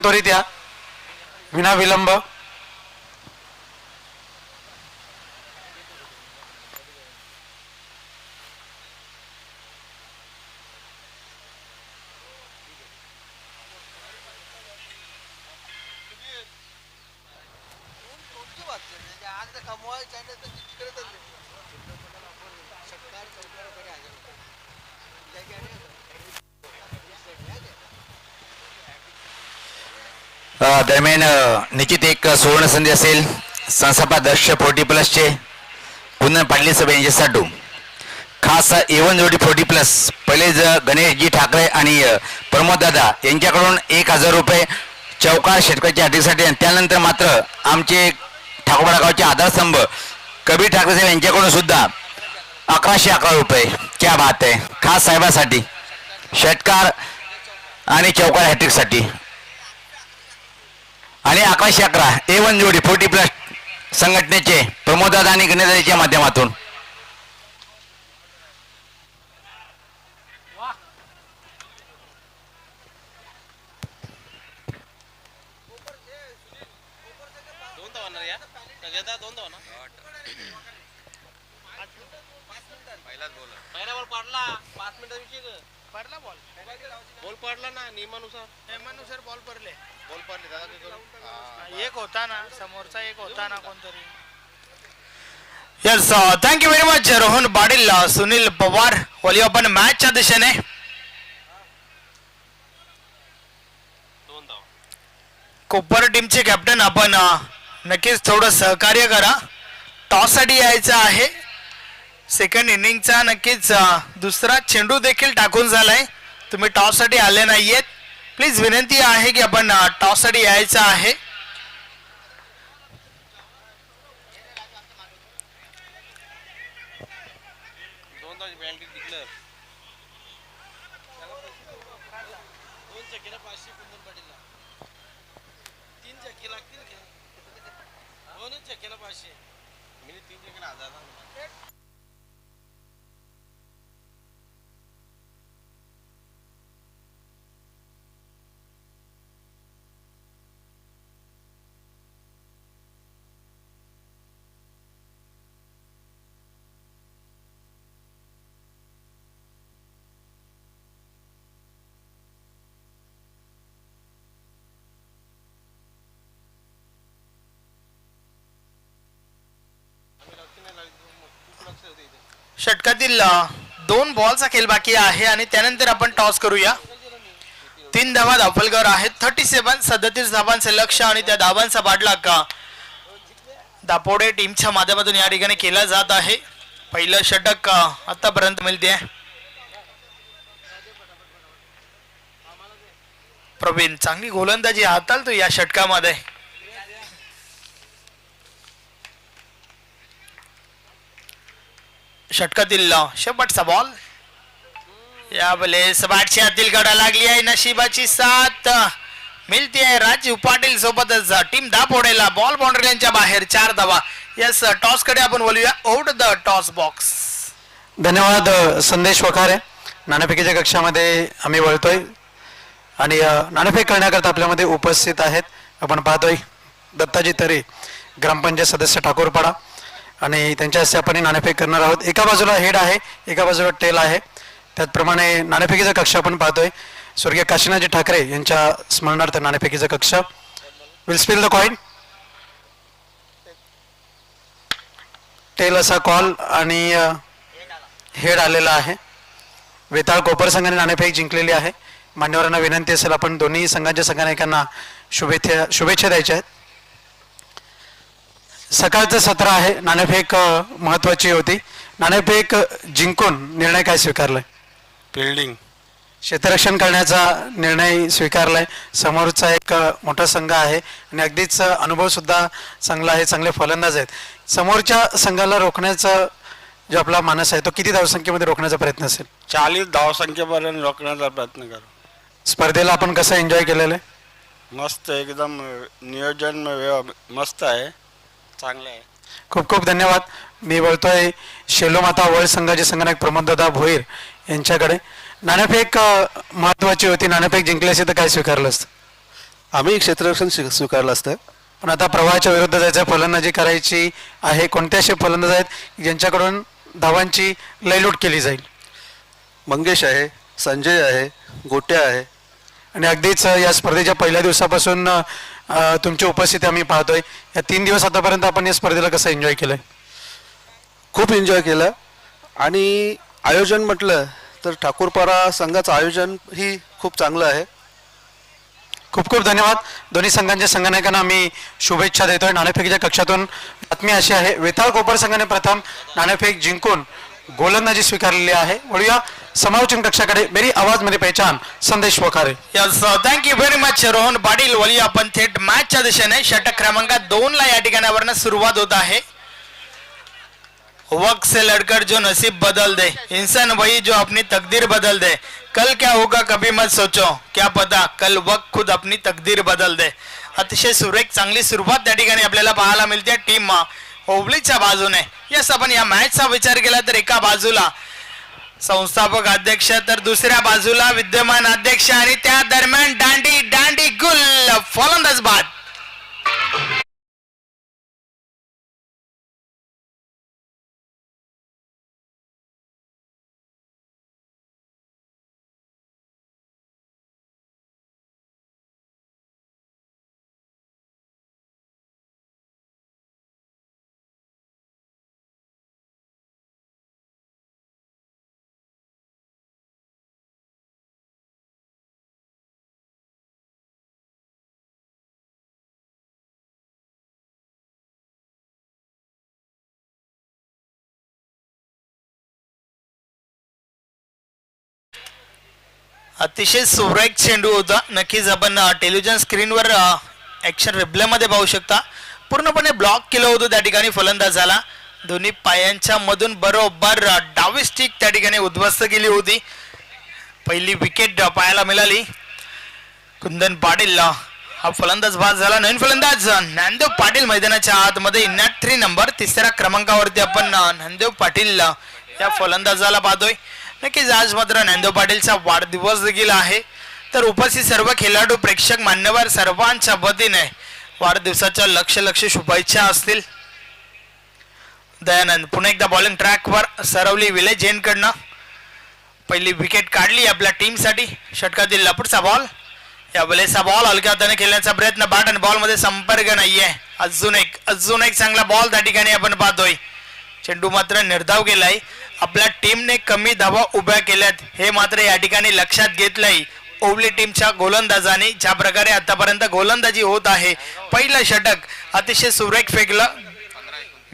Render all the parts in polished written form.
त्वरित या विना विलंब. दरम्यान निश्चित एक सुवर्ण संधी असेल संस्थापक 40+चे पुन्हा पाडली सभा यांच्यासाठी खास A1 जोडी 40+. पहिले गणेशजी ठाकरे आणि प्रमोद दादा यांच्याकडून 1000 रुपये चौकार षटकाच्या अटीसाठी. त्यानंतर मात्र आमचे ठाकोबा गावचे आधारस्तंभ कबीर ठाकरे साहेब यांच्याकडून सुद्धा 1111 रुपये. क्या बात आहे. खास साहेबासाठी षटकार आणि चौकार हॅट्रिकसाठी. आणि 1111 A1 जोडी 40+ संघटनेचे प्रमोददादा आणि गणेशदादाच्या माध्यमातून. बॉल पडला ना नियमानुसार बॉल पडले एक होता ना समोरचा एक होता ना कोणतरी. Yes thank you very much Rohan Patil Sunil Pawar volley open मॅचच्या दिशेने. कोपर टीमचे कॅप्टन आपण नक्कीच थोडं सहकार्य करा. टॉस साठी यायचं आहे. सेकंड इनिंगचा नक्कीच दुसरा चेंडू देखील टाकून झालाय. तुम्ही टॉस साठी आले नाहीयेत. प्लीज विनंती आहे की आपण टॉस साठी यायचं आहे. षटकातील 2 बॉलचा खेळ बाकी आहे आणि त्यानंतर आपण टॉस करूया. 3 धावा धावफलकावर आहेत. 37 धावांचे लक्ष आणि त्या धावांचा पाठलाग दापोडे टीमच्या माध्यमातून या ठिकाणी केला जात आहे. पहिलं षटक आतापर्यंत मिळते. प्रवीण चांगली गोलंदाजी हाताळतो या षटकामध्ये. षटकातील शेवटचा बॉल या बलेस बॅटच्या आतील कडा लागली आहे. नशिबाची साथ मिळते आहे राजीव पाटील सोबतच टीम दापोडेला. बॉल बाउंड्री लाईनच्या बाहेर 4 धावा. यस टॉस कडे आपण बोलूया. Out the toss box. धन्यवाद संदेश वखारे. नाणेफेकीच्या कक्षामध्ये आम्ही वळतोय आणि नाणेफेक करण्याकरता आपल्यामध्ये उपस्थित आहेत. आपण पाहतोय दत्ताजी तरे ग्रामपंचायत सदस्य ठाकूरपाडा आणि त्यांच्या हस्ते आपण नाणेफेक करणार आहोत. एका बाजूला हेड आहे, एका बाजूला टेल आहे. त्याचप्रमाणे नाणेफेकीचा कक्ष आपण पाहतोय स्वर्गीय काशीनाथजी ठाकरे यांच्या स्मरणार्थ नाणेफेकीचा कक्ष. Will spill the coin. Tail असा कॉल आणि हेड आलेला आहे. वेताळ कोपर संघाने नाणेफेक जिंकलेली आहे. मान्यवरांना विनंती असेल आपण दोन्ही संघांच्या संघनायकांना शुभेच्छा द्यायच्या आहेत. सकाळचं सत्र आहे. नाणेफेक महत्वाची होती. नाणेफेक जिंकून निर्णय काय स्वीकारलाय? फिल्डिंग क्षेत्ररक्षण करण्याचा निर्णय स्वीकारलाय. समोरचा एक मोठा संघ आहे आणि अगदीच अनुभव सुद्धा चांगला आहे. चांगले फलंदाज आहेत. समोरच्या संघाला रोखण्याचा जो आपला मानस आहे तो किती धावसंख्येमध्ये रोखण्याचा प्रयत्न असेल? 40 धावसंख्येपर्यंत रोखण्याचा प्रयत्न करू. स्पर्धेला आपण कसं एन्जॉय केलेलं आहे? मस्त एकदम नियोजन मस्त आहे. चांगलं आहे. खूप खूप धन्यवाद. मी बोलतोय शेलोमाता वर्ल्ड संघाचे संघनायक प्रमोददादा भोईर यांच्याकडे. नाणेफेक महत्वाची होती. नाणेफेक जिंकली असेल तर काय स्वीकारलं असतं? आम्ही क्षेत्ररक्षण स्वीकारलं असतं. पण आता प्रवाहाच्या विरुद्ध जायचं फलंदाजी करायची आहे. कोणते असे फलंदाज आहेत ज्यांच्याकडून धावांची लयलूट केली जाईल? मंगेश आहे, संजय आहे, गोट्या आहे. आणि अगदीच या स्पर्धेच्या पहिल्या दिवसापासून तुमची उपस्थिती आम्ही पाहतोय. या 3 दिवस आतापर्यंत आपण या स्पर्धेला कसं एन्जॉय केलंय? खूप एन्जॉय केलं. आणि आयोजन म्हटलं तर ठाकूरपाडा संघाचं आयोजन ही खूप चांगलं आहे. खूप खूप धन्यवाद. दोन्ही संघांच्या संघनायकांना आम्ही शुभेच्छा देतोय. नाणेफेकीच्या कक्षातून बातमी अशी आहे, वेताळ कोपर संघाने प्रथम नाणेफेक जिंकून गोलंदाजी स्वीकारलेली आहे. वळूया समालोचन कक्षाकडे. मेरी आवाज मध्ये पहचान Sandesh Wakhare. Yes, thank you very much Rohan Patil. वळूया आपण थेट मॅचच्या दिशेने. षटक क्रमांक 2 ला या ठिकाणावरनं सुरुवात होत आहे. वक्त से लड़कर जो नसीब बदल दे, इंसान वही जो अपनी तकदीर बदल दे. कल क्या होगा कभी मत सोचो, क्या पता कल वक्त खुद अपनी तकदीर बदल दे. अतिशय सुरेख चांगली सुरुवात त्या ठिकाणी आपल्याला पाहायला मिळते टीम होबळीच्या बाजूने. यस, आपण या मॅचचा विचार केला तर एका बाजूला संस्थापक अध्यक्ष तर दुसऱ्या बाजूला विद्यमान अध्यक्ष आणि त्या दरम्यान दांडी दांडी गुल फलंदाज बाद. अतिशय सुरेख चेंडू होता. नक्कीच आपण टेलिव्हिजन स्क्रीनवर ॲक्शन रिप्लेमध्ये पाहू शकता. पूर्णपणे ब्लॉक केलं होतं त्या ठिकाणी फलंदाजाला. दोन्ही पायांच्या मधून बरोबर डावी स्टिक त्या ठिकाणी उद्ध्वस्त केली होती. पहिली विकेट पाहायला मिळाली. कुंदन पाटील हा फलंदाज बाद झाला. नवीन फलंदाज ज्ञानदेव पाटील मैदानाच्या आतमध्ये. नॅट 3 नंबर 3ऱ्या क्रमांकावरती आपण ज्ञानदेव पाटील या फलंदाजाला पाहतोय. नक्कीच आज मात्र ज्ञानदेव पाटीलचा वाढदिवस देखील आहे. तर उपस्थित सर्व खेळाडू प्रेक्षक मान्यवर सर्वांच्या वतीने वाढदिवसाच्या लक्ष शुभेच्छा असतील. दयानंद पुन्हा एकदा बॉलिंग ट्रॅकवर. सरवली विले जैनकडनं पहिली विकेट काढली आपल्या टीमसाठी. षटकातील पुढचा बॉल. या वेळेचा बॉल हलक्या हाताने खेळण्याचा प्रयत्न. बॅट आणि बॉल मध्ये संपर्क नाहीये. अजून एक चांगला बॉल त्या ठिकाणी आपण पाहतोय. चेंडू मात्र निर्धाव केलाय. आपल्या टीमने कमी धावा उभ्या केल्यात हे मात्र या ठिकाणी लक्षात घेतलंय ओवली टीमच्या गोलंदाजाने. ज्या प्रकारे आतापर्यंत गोलंदाजी होत आहे. पहिलं षटक अतिशय सुरेख फेकलं,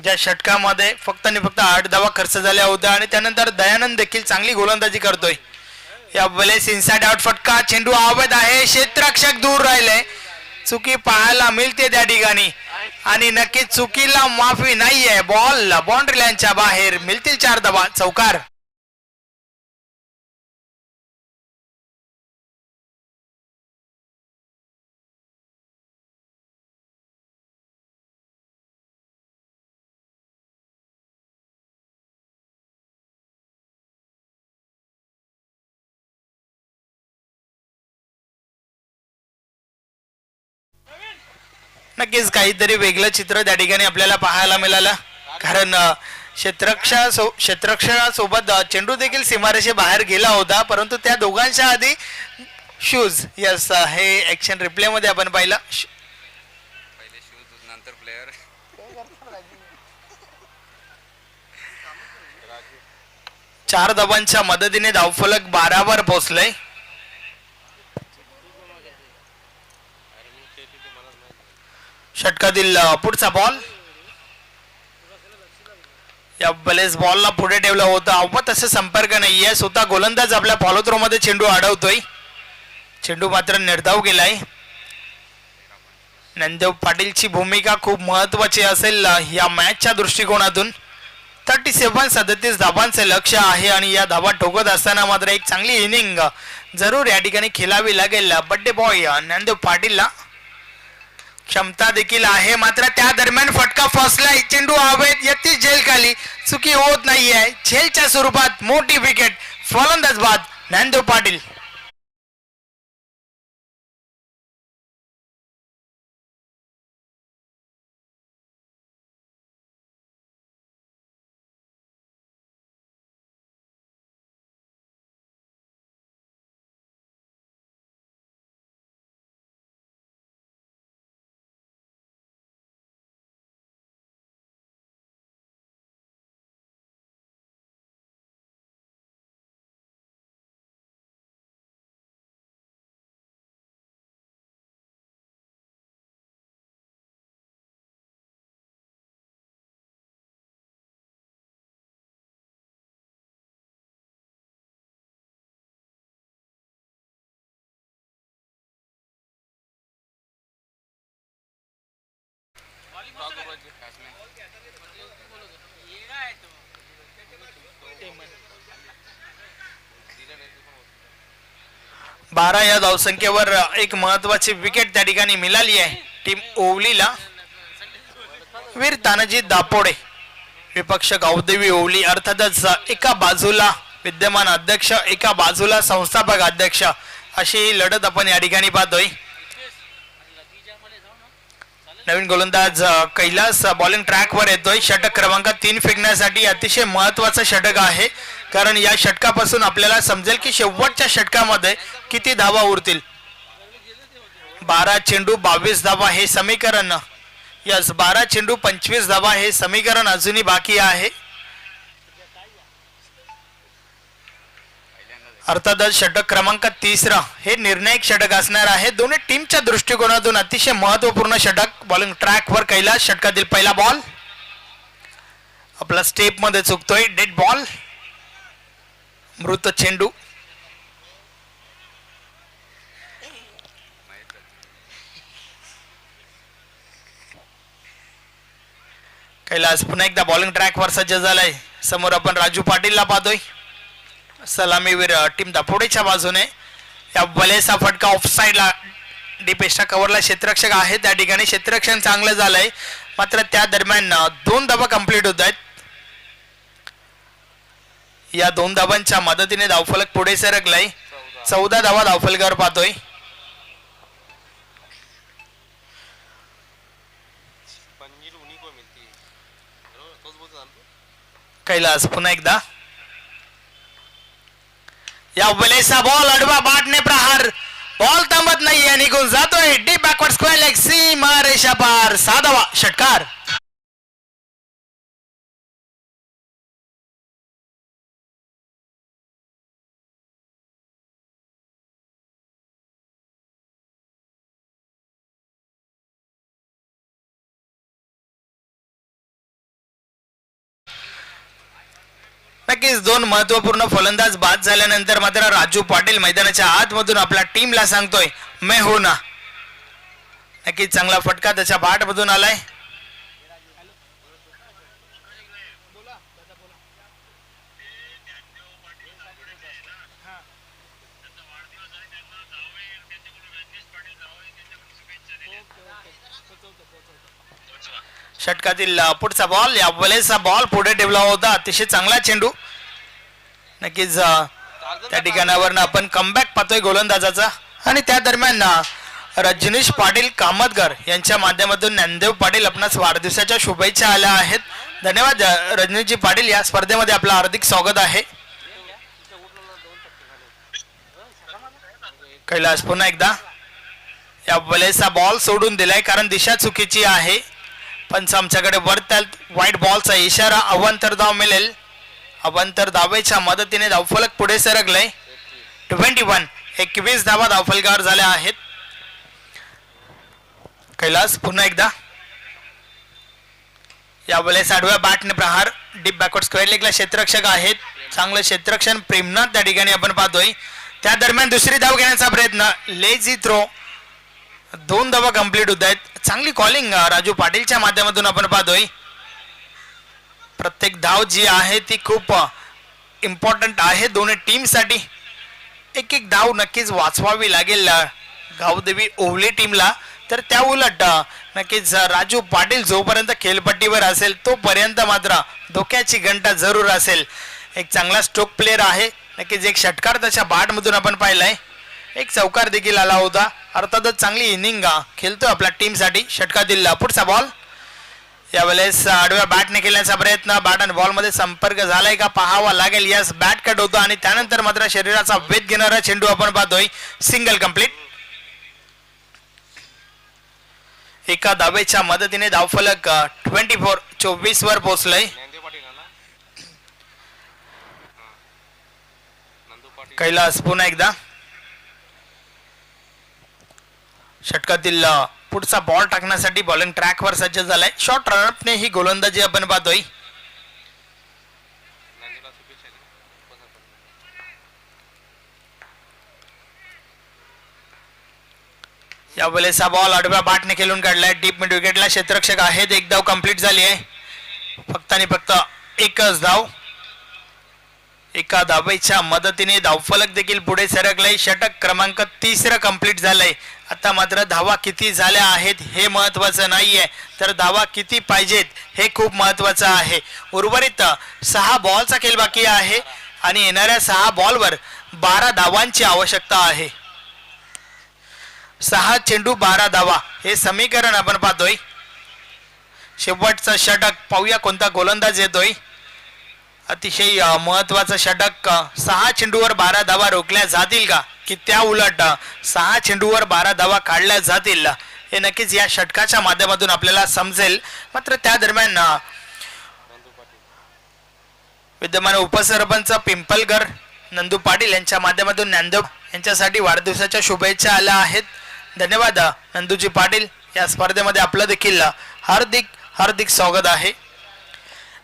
ज्या षटकामध्ये फक्त 8 धावा खर्च झाल्या होत्या. आणि त्यानंतर दयानंद देखील चांगली गोलंदाजी करतोय. या वेळेस इनसाइड आउट फटका. चेंडू अवैध आहे. क्षेत्ररक्षक दूर राहिले. चुकी पाहायला मिळते त्या ठिकाणी आणि नक्कीच चुकीला माफी नाहीये. बॉल बाउंड्री लाईनच्या बाहेर. मिळतील 4 धावा. चौकार. नक्कीच काहीतरी वेगळं चित्र त्या ठिकाणी आपल्याला पाहायला मिळालं. कारण क्षेत्ररक्षणासोबत चेंडू देखील सीमारेषे बाहेर गेला होता. परंतु त्या दोघांच्या आधी शूज. यस, हे ऍक्शन रिप्ले मध्ये आपण पाहिलं. चार धावांच्या मदतीने धावफलक 12 वर पोहोचलंय. षटकातील पुढचा बॉल. या बलेस बॉलला पुढे ठेवलं होतं. अवत असं संपर्क नाहीये. स्वतः गोलंदाज आपल्या फॉलो थ्रो मध्ये चेंडू अडवतोय. चेंडू मात्र निर्धाव गेलाय. ज्ञानदेव पाटीलची भूमिका खूप महत्वाची असेल या मॅचच्या दृष्टिकोनातून. 37 धावांचे लक्ष आहे आणि या धावा ठोकत असताना मात्र एक चांगली इनिंग जरूर या ठिकाणी खेळावी लागेल. बड्डे बॉय ज्ञानदेव पाटीलला क्षमता देखील आहे. मात्र त्या दरम्यान फटका फसलाय. चेंडू हवेत. यती झेल खाली. चुकी होत नाहीये. झेलच्या स्वरूपात मोठी विकेट. फलंदाज बाद ज्ञानदेव पाटील. बारा या धावसंख्येवर एक महत्वाची विकेट त्या ठिकाणी मिळाली आहे टीम ओवलीला. वीर तानाजी दापोडे विपक्ष गावदेवी ओवली, अर्थातच एका बाजूला विद्यमान अध्यक्ष, एका बाजूला संस्थापक अध्यक्ष, अशी ही लढत आपण या ठिकाणी पाहतोय. नवीन गोलंदाज कैलास बॉलिंग ट्रॅकवर येतोय. षटक क्रमांक 3 फेकण्यासाठी अतिशय महत्वाचं षटक आहे, कारण या षटकापासून आपल्याला समजेल की शेवटच्या षटकामध्ये किती धावा उरतील. 12 चेंडू 22 धावा हे समीकरण, यस 12 चेंडू 25 धावा हे समीकरण अजूनही बाकी आहे. अर्थातच षटक क्रमांक 3 हे निर्णायक षटक असणार आहे. दोन्ही टीमच्या दृष्टिकोनातून अतिशय महत्वपूर्ण षटक. बॉलिंग ट्रॅकवर कैलास, षटकातील पहिला बॉल आपला स्टेप मध्ये चुकतोय. डेड बॉल, मृत चेंडू. कैलास पुन्हा एकदा बॉलिंग ट्रॅकवर सज्ज झालाय. समोर आपण राजू पाटीलला पाहतोय. सलामीवीर टीम दापोडेच्या बाजूने. या बलेचा फटका ऑफसाईडला, डीपेस्टा कव्हरला क्षेत्ररक्षक आहे, त्या ठिकाणी क्षेत्ररक्षण चांगलं झालंय, मात्र त्या दरम्यान 2 धावा कंप्लीट होत आहेत. या 2 धावांच्या मदतीने धावफलक पुढे सरकलाय. 14 धावा धावफलकावर पाहतोय. कैलास पुन्हा एकदा. या बलेचा बॉल अडवा, बाटने प्रहार, बॉल थांबत नाहीये, निघून जातोय डीप बॅकवर्ड स्क्वेअर लेग, सीमा रेषा पार, 6 धावा, षटकार. नक्कीच 2 महत्वपूर्ण फलंदाज बाद झाल्यानंतर मात्र राजू पाटील मैदानाच्या आतमधून आपल्या टीमला सांगतोय मैं हूं ना. नक्कीच चांगला फटका त्याच्या बॅटमधून आलाय. षटकातील पुढचा बॉल, या बलेचा बॉल पुढे ठेवला होता, अतिशय चांगला चेंडू. नक्कीच त्या ठिकाणावर आपण कमबॅक पाहतोय गोलंदाजाचा. आणि त्या दरम्यान रजनीश पाटील कामतकर यांच्या माध्यमातून ज्ञानदेव पाटील आपणास वाढदिवसाच्या शुभेच्छा आल्या आहेत. धन्यवाद रजनीशजी पाटील, या स्पर्धेमध्ये आपलं हार्दिक स्वागत आहे. कैलास पुन्हा एकदा. या बलेचा बॉल सोडून दिलाय कारण दिशा चुकीची आहे. पंच आमच्याकडे वरतात व्हाईट बॉलचा इशारा. अवांतर धाव मिळेल. अवांतर धावेच्या मदतीने धावफलक पुढे सरकलंय. 21 धावा धावफलकावर झाल्या आहेत. कैलास पुन्हा एकदा. या वेळेस आडव्या बॅटने प्रहार, डीप बॅकवर्ड स्क्वेअर लेगला क्षेत्ररक्षक आहेत, चांगलं क्षेत्ररक्षण प्रेमनाथ त्या ठिकाणी आपण पाहतोय. त्या दरम्यान दुसरी धाव घेण्याचा प्रयत्न, लेझी थ्रो, 2 धावा कंप्लीट होत आहेत. चांगली कॉलिंग राजू पाटीलच्या माध्यमातून आपण पाहतोय. प्रत्येक धाव जी आहे ती खूप इम्पॉर्टंट आहे दोन्ही टीमसाठी. एक धाव नक्कीच वाचवावी लागेल गावदेवी ओवली टीमला. तर त्या उलट नक्कीच राजू पाटील जोपर्यंत खेळपट्टीवर असेल तोपर्यंत मात्र धोक्याची घंटा जरूर असेल. एक चांगला स्ट्रोक प्लेअर आहे. नक्कीच एक षटकार त्याच्या बॅटमधून आपण पाहिलाय. एक चौकार देखील आला होता. अर्थातच चांगली इनिंग खेळतोय आपल्या टीमसाठी. षटकातील पुढचा बॉल, यावेळेस आडव्या बॅटने केल्याचा प्रयत्न, बॅट आणि बॉल मध्ये संपर्क झालाय का पाहावा लागेल. यस, बॅट कट होतो आणि त्यानंतर मात्र शरीराचा वेध घेणारा चेंडू आपण पाहतोय. Single complete. एका धावेच्या मदतीने धावफलक 24 वर पोहोचलंय. कैलास पुन्हा एकदा. षटकातील पुढचा बॉल टाकण्यासाठी बॉलिंग ट्रॅकवर सज्ज झालाय. शॉर्ट रनअपने ही गोलंदाजी आपण पाहतोय. या वेळेचा बॉल आडव्या बाटने खेळून काढलाय. डीप मिड विकेटला क्षेत्ररक्षक आहेत. एक धाव कंप्लीट झाली आहे. फक्त आणि फक्त एकच धाव. एका धावेच्या मदतीने धावफलक देखील पुढे सरकलाय. षटक क्रमांक 3 कंप्लीट झालंय. आता मात्र धावा किती झाल्या आहेत हे महत्वाचं नाहीये, तर धावा किती पाहिजेत हे खूप महत्वाचं आहे. उर्वरित 6 बॉलचा खेळ बाकी आहे आणि येणाऱ्या 6 बॉलवर 12 धावांची आवश्यकता आहे. 6 चेंडू 12 धावा हे समीकरण आपण पाहतोय. शेवटचं षटक पाहूया कोणता गोलंदाज येतोय. अतिशय महत्वाचं षटक. 6 चेंडूवर 12 धावा रोखल्या जातील का, की त्या उलट 6 चेंडूवर 12 धावा काढल्या जातील, हे नक्कीच या षटकाच्या माध्यमातून आपल्याला समजेल. मात्र त्या दरम्यान विद्यमान उपसरपंच पिंपलकर नंदू पाटील यांच्या माध्यमातून ज्ञानदेव यांच्यासाठी वाढदिवसाच्या शुभेच्छा आल्या आहेत. धन्यवाद नंदूजी पाटील. या स्पर्धेमध्ये आपलं देखील हार्दिक हार्दिक स्वागत आहे.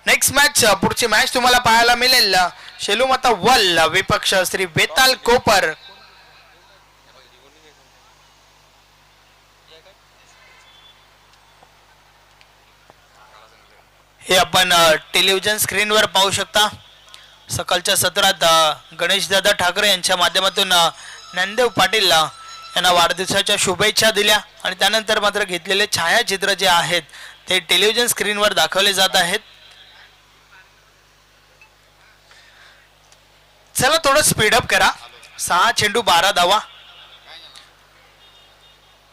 नेक्स्ट मॅच, पुढची मॅच तुम्हाला पाहायला मिळेल शेलूमाता वल विपक्ष श्री बेताल कोपर. हे आपण टेलिव्हिजन स्क्रीनवर पाहू शकता. सकाळच्या सत्रात गणेशदादा ठाकरे यांच्या माध्यमातून ज्ञानदेव पाटील यांना वाढदिवसाच्या शुभेच्छा दिल्या आणि त्यानंतर मात्र घेतलेले छायाचित्र जे आहेत ते टेलिव्हिजन स्क्रीनवर दाखवले जात आहेत. चला थोडं स्पीडअप करा. 6 चेंडू 12 धावा.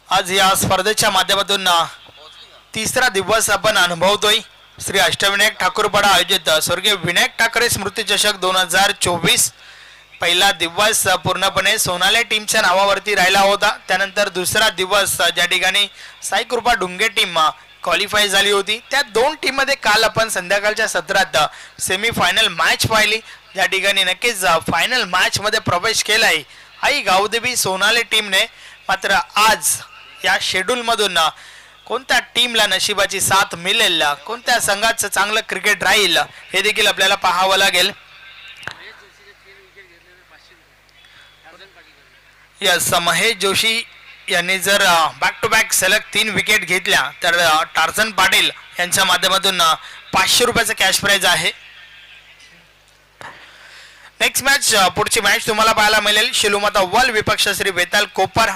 आज या स्पर्धेच्या माध्यमातून 3रा दिवस आपण अनुभवतोय. श्री अष्टविनायक ठाकूरपाडा आयोजित स्वर्गीय विनायक ठाकरे स्मृती चषक 2024. पहिला दिवस पूर्णपणे सोनाले टीमच्या नावावरती राहिला होता. त्यानंतर दुसरा दिवस ज्या ठिकाणी साईकृपा डुंगे टीम क्वालिफाय झाली होती, त्या 2 टीम मध्ये काल आपण संध्याकाळच्या सत्रात सेमीफायनल मॅच पाहिली, ज्या ठिकाणी नक्कीच फायनल मॅच मध्ये प्रवेश केलाय आई गावदेवी सोनाले टीमने. मात्र आज या शेड्यूल मधून कोणत्या टीमला नशिबाची साथ मिळेल, कोणत्या संघाचं चांगलं क्रिकेट राहील, हे देखील आपल्याला पाहावं लागेल. यस, महेश जोशी यांनी जर बॅक टू बॅक सलग 3 विकेट घेतल्या तर टार्झन पाटील यांच्या माध्यमातून 500 रुपयाचं कॅश प्राइज आहे. नेक्स्ट मॅच, पुढची मॅच तुम्हाला पाहायला मिळेल शेलूमाता वल विपक्ष श्री बेताल कोपर.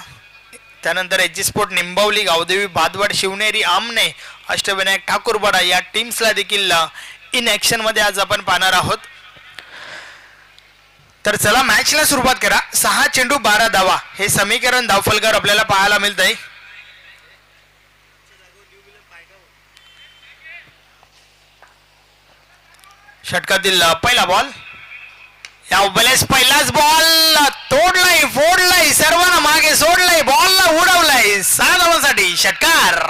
त्यानंतर H G sport Nimbavali, Gavdevi Bhadwad, Shivneri Aamne, Ashtavinayak Thakurpada या टीम्सला देखील इन ऍक्शन मध्ये आज आपण पाहणार आहोत. तर चला मॅचला सुरुवात करा. 6 चेंडू 12 धावा हे समीकरण धावफलकावर आपल्याला पाहायला मिळतंय. षटकातील पहिला बॉल. या वेळेस पहिलाच बॉल तोडलाय, फोडलाय, सर्वांना मागे सोडलाय, बॉलला उडवलाय. 6 धावांसाठी षटकार.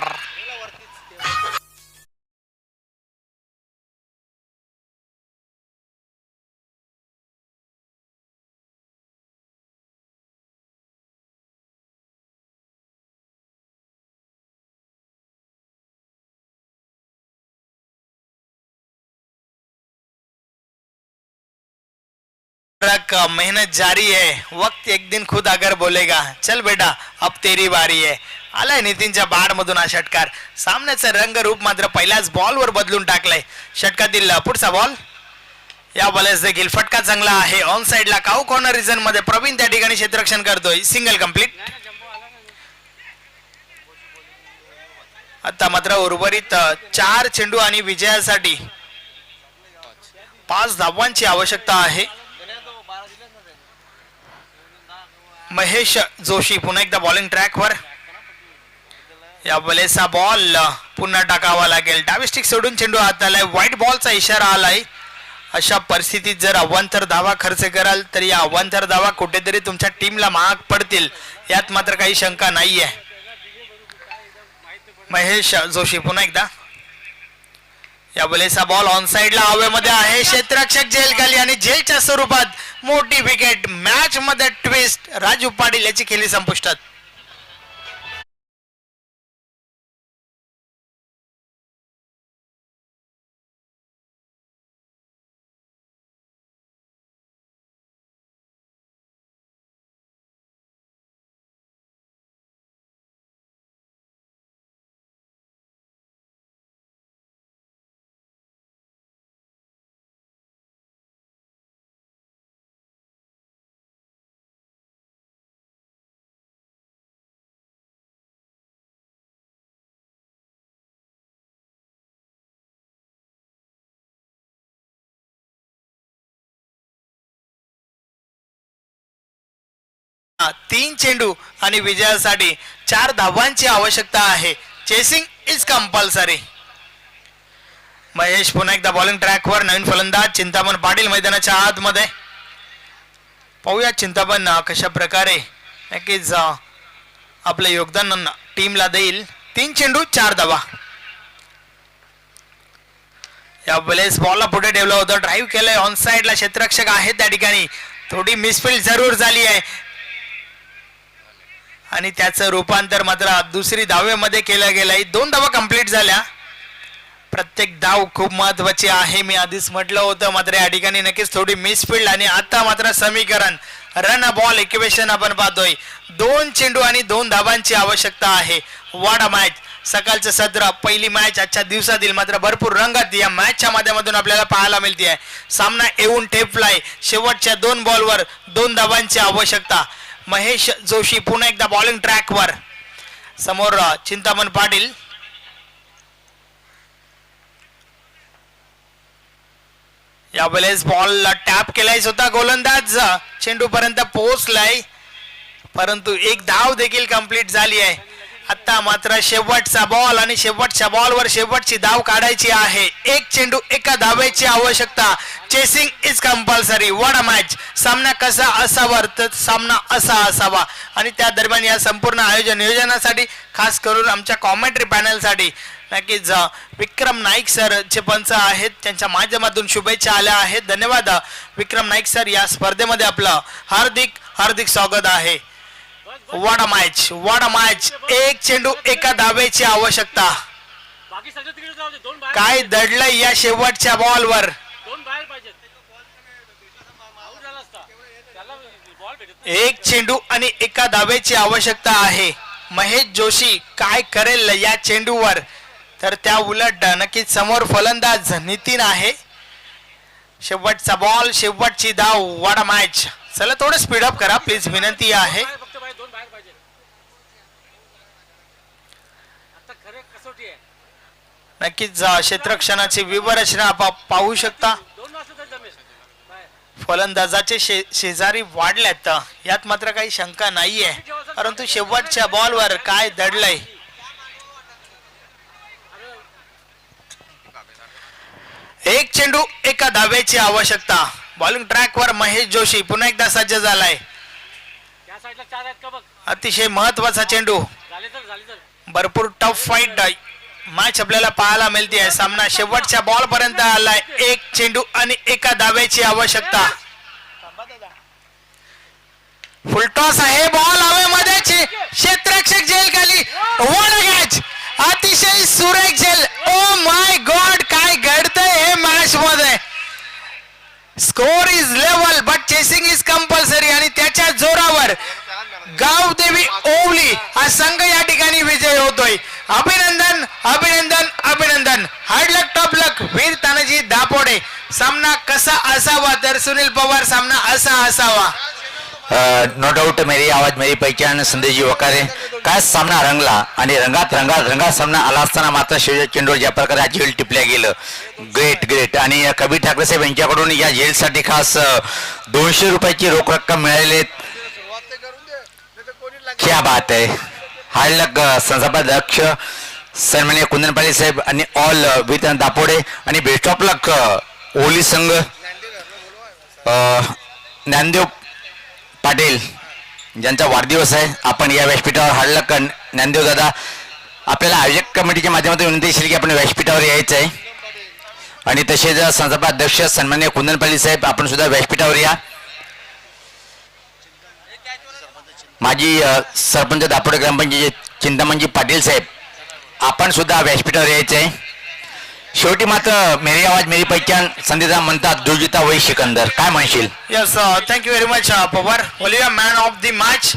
मेहनत जारी है, वक्त एक दिन खुद अगर बोलेगा चल बेटा अब तेरी बारी है. आलाय नितीनच्या बाड मधून हा षटकार. सामन्याचं रंगरूप मात्र पहिल्याच बॉलवर बदलून टाकलंय. षटकातील पुढचा बॉल. या बॉलेस देखील फटका चांगला आहे. ऑन साइडला काऊ कॉर्नर रिजन मध्ये प्रवीण त्या ठिकाणी क्षेत्ररक्षण करतोय. Single complete. आता मात्र उर्वरित 4 चेंडू आणि विजयासाठी 5 धावांची आवश्यकता आहे. महेश जोशी पुन्हा एकदा बॉलिंग ट्रॅकवर. या वेळेचा बॉल पुन्हा टाकावा लागेल. डावी स्टिक सोडून चेंडू हात आलाय. व्हाईट बॉलचा इशारा आलाय. अशा परिस्थितीत जर अवांतर धावा खर्च कराल तर या अवांतर धावा कुठेतरी तुमच्या टीमला महाग पडतील, यात मात्र काही शंका नाहीये. महेश जोशी पुन्हा एकदा. या वेळेचा बॉल ऑन साइडला हवेमध्ये आहे. क्षेत्ररक्षक जेल खाली आणि जेलच्या स्वरूपात मोठी विकेट. मॅच मध्ये ट्विस्ट. राजू पाटील याची खेळी संपुष्टात. 3 चेंडू आणि विजयासाठी 4 धावांची आवश्यकता आहे. Chasing is compulsory. महेश पुन्हा एकदा बॉलिंग ट्रॅकवर. नवीन फलंदाज चिंतामण पाटील मैदानाच्या आतमध्ये. पाहूया चिंतामण कशा प्रकारे नक्कीच आपलं योगदान टीमला देईल. 3 चेंडू 4 धावा. या वेळेस बॉलला पुढे ठेवलं होतं, ड्राईव्ह केलंय, ऑन साइडला क्षेत्ररक्षक आहेत त्या ठिकाणी. थोडी मिसफिल्ड जरूर झाली आहे आणि त्याचं रूपांतर मात्र दुसरी धावेमध्ये केलं गेलंय. 2 धावा कंप्लीट झाल्या. प्रत्येक धाव खूप महत्वाची आहे, मी आधीच म्हटलं होतं. मात्र या ठिकाणी नक्कीच थोडी मिसफिल्ड आणि आता मात्र समीकरण रन बॉल इक्वेशन आपण पाहतोय. 2 चेंडू आणि 2 धावांची आवश्यकता आहे. वाडा मॅच सकाळचं सत्र, पहिली मॅच आजच्या दिवसातील मात्र भरपूर रंगत या मॅचच्या माध्यमातून आपल्याला पाहायला मिळते आहे. सामना येऊन ठेपलाय. शेवटच्या 2 बॉलवर 2 धावांची आवश्यकता. महेश जोशी पुन्हा एकदा बॉलिंग ट्रॅकवर. समोर चिंतामण पाटील. यावेळेस बॉल टॅप केलाय स्वतः गोलंदाज, चेंडू पर्यंत पोहोचलाय परंतु 1 धाव देखील कंप्लीट झाली आहे. आता मात्र शेवटचा बॉल आणि शेवटच्या बॉलवर शेवटची धाव काढायची आहे. 1 चेंडू 1 धावेची आवश्यकता. Chasing is compulsory. What a match. सामना कसा असावा तर सामना असा असावा. आणि त्या दरम्यान या संपूर्ण नियोजनासाठी खास करून आमच्या कॉमेंट्री पॅनलसाठी नक्कीच विक्रम नाईक सर जे पंच आहेत त्यांच्या माध्यमातून शुभेच्छा आल्या आहेत. धन्यवाद विक्रम नाईक सर. या स्पर्धेमध्ये आपलं हार्दिक हार्दिक स्वागत आहे. What a match, what a match. 1 चेंडू 1 धावेची आवश्यकता. काय दडलंय या शेवटच्या बॉलवर. 1 चेंडू आणि 1 धावेची आवश्यकता आहे. महेश जोशी काय करेल या चेंडूवर तर त्या उलट नक्कीच समोर फलंदाज नितीन आहे. शेवटचा बॉल शेवटची धाव. What a match. चला थोडं स्पीडअप करा प्लीज, विनंती आहे. नक्कीच क्षेत्ररक्षणाची विवरचना पाहू शकता. फलंदाजाचे शेजारी वाढल्यात यात मात्र काही शंका नाहीये परंतु शेवटच्या बॉलवर काय दडलंय. एक चेंडू 1 धावेची आवश्यकता. बॉलिंग ट्रॅकवर महेश जोशी पुन्हा एकदा सज्ज झालाय. अतिशय महत्वाचा चेंडू. भरपूर टफ फाईट मॅच आपल्याला पाहायला मिळते आहे. सामना शेवटच्या बॉल पर्यंत आलाय. 1 चेंडू आणि 1 धावेची आवश्यकता. फुलटॉस आहे. बॉल हवेमध्ये. क्षेत्ररक्षक जेल खाली. What a catch. अतिशय सुरेख झेल. ओ माय गॉड काय घडतंय हे मॅच मध्ये. Score is level but chasing is compulsory आणि त्याच्या जोरावर गावदेवी ओवली हा संघ या ठिकाणी विजय होतोय. अभिनंदन अभिनंदन अभिनंदन. हार्ड लक टॉप लक वीर तानाजी दापोडे. सामना कसा असावा तर सुनील पवार सामना असा असावा. नो डाऊट मेरी आवाज मेरी पहचान संदेशजी वकारे. काय सामना रंगला आणि रंगात सामना आला असताना मात्र शिवजय चेंडूर ज्या प्रकारे झेल टिपल्या गेलं. Great great. आणि कबीर ठाकरे साहेब यांच्याकडून या झेलसाठी खास 200 रुपयाची रोख रक्कम मिळालेली. क्या बात आहे. हार्डलक संस्थापक सन्माननीय कुंदनपाली साहेब आणि ऑल विथ दापोडे आणि बेस्ट ऑफ लक ओली संघ. ज्ञानदेव पाटील ज्यांचा वाढदिवस आहे. आपण या व्यासपीठावर हार्डलक ज्ञानदेव दादा आपल्याला आयोजक कमिटीच्या माध्यमातून विनंती असेल की आपण व्यासपीठावर यायचं आहे आणि तसेच संस्थापक अध्यक्ष सन्माननीय कुंदनपाली साहेब आपण सुद्धा व्यासपीठावर या. माजी सरपंच दापोडे ग्रामपंचायत चिंतामणजी पाटील साहेब आपण सुद्धा व्यासपीठावर यायचं आहे. शेवटी मात्र मेरी आवाज मेरी पहचान संदेशा म्हणतात दुर्जिता वै सिकंदर. काय म्हणशील. Yes thank you very much Pawar. बोलूया मॅन ऑफ द मॅच.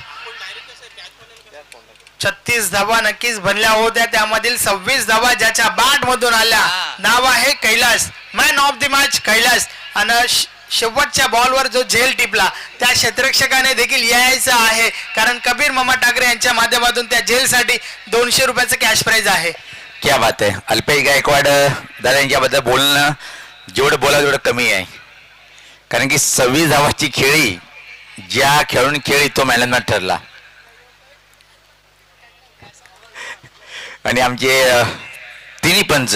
36 धावा नक्कीच बनल्या होत्या. त्यामधील 26 धावा ज्याच्या बॅट मधून आल्या. नाव आहे Kailas. Man of the match Kailas. आणि शेवटच्या बॉलवर जो झेल टिपला त्या क्षेत्ररक्षकाने देखील यायचं आहे कारण कबीर मामा ठाकरे यांच्या माध्यमातून त्या झेलसाठी 200 रुपयाचं कॅश प्राइज आहे. क्या बात आहे. अल्पेश गायकवाड दादा यांच्याबद्दल बोलणं जेवढं बोला तेवढं कमी आहे कारण की 26 धावाची खेळी ज्या खेळून खेळ तो मॅनेजमेंट ठरला आणि आमचे तिन्ही पंच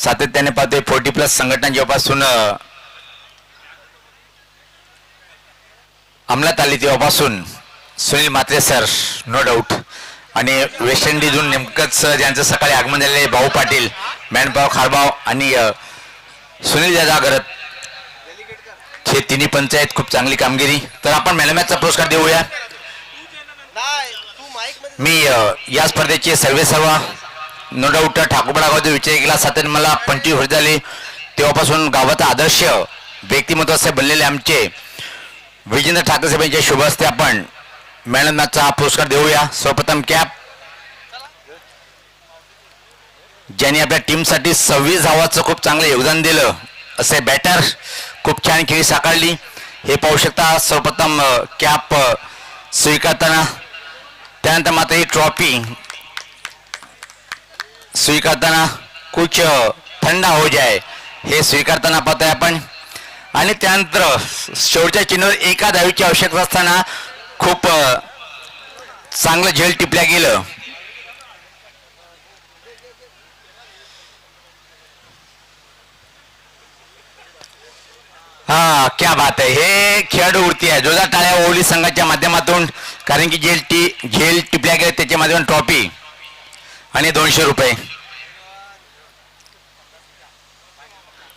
सातत्याने पाहतोय 40+ संघटना जेव्हापासून अंमलात आली तेव्हापासून Sunil Mhatre sir no doubt आणि वेस्ट इंडिजहून नेमकंच ज्यांचं सकाळी आगमन झालेले भाऊ पाटील मॅनपाव खारबाव आणि सुनील दादा गरत हे तिन्ही पंच आहेत. खूप चांगली कामगिरी. तर आपण मॅनमॅचचा पुरस्कार देऊया. मी या स्पर्धेचे सर्वेसर्वा नो डाऊट ठाकूरपाडा गावाचा विचार केला. सातत्याने मला 25 वर्ष झाली तेव्हापासून गावाचा आदर्श व्यक्तिमत्व असे बनलेले आमचे विजेंद्र ठाकरे साहेबांच्या शुभ हस्ते आपण मॅनमॅचचा पुरस्कार देऊया. सर्वप्रथम कॅप ज्यांनी आपल्या टीमसाठी 26 धावाचं खूप चांगलं योगदान दिलं असे बॅटर खूप छान खेळी साकारली हे पाहू शकता. सर्वप्रथम कॅप स्वीकारताना त्यानंतर मात्र ही ट्रॉफी स्वीकारताना कुछ थंड हो जाए हे स्वीकारताना पाहतोय आपण. आणि त्यानंतर शेवटच्या चिन्हावर एका धावीची आवश्यकता असताना खूप चांगलं झेल टिपल्या गेलं. हा क्या बात आहे. हे खेळाडू वृत्ती आहे. जोरदार टाळ्या ओवली संघाच्या माध्यमातून कारण की झेल टिपल्या गेले त्याच्या माध्यमातून ट्रॉफी आणि 200 रुपये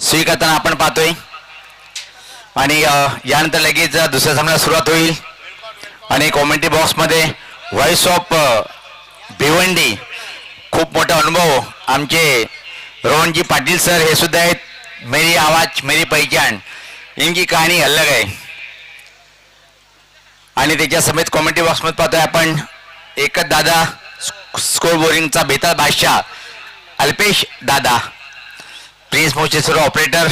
स्वीकारताना आपण पाहतोय. आणि यानंतर लगेच दुसऱ्या सामन्याला सुरुवात होईल आणि कॉमेंट्री बॉक्समध्ये व्हॉइस ऑफ भिवंडी खूप मोठा अनुभव आमचे रोहनजी पाटील सर हे सुद्धा आहेत. मेरी आवाज मेरी पहचान इनकी कहाणी अलग आहे. आणि त्याच्या समेत कॉमेंट्री बॉक्समध्ये पाहतोय आपण एकच दादा स्कोर बोरिंगचा बेताल बादशाह अल्पेश दादा प्रिन्स मोचेश्वर ऑपरेटर.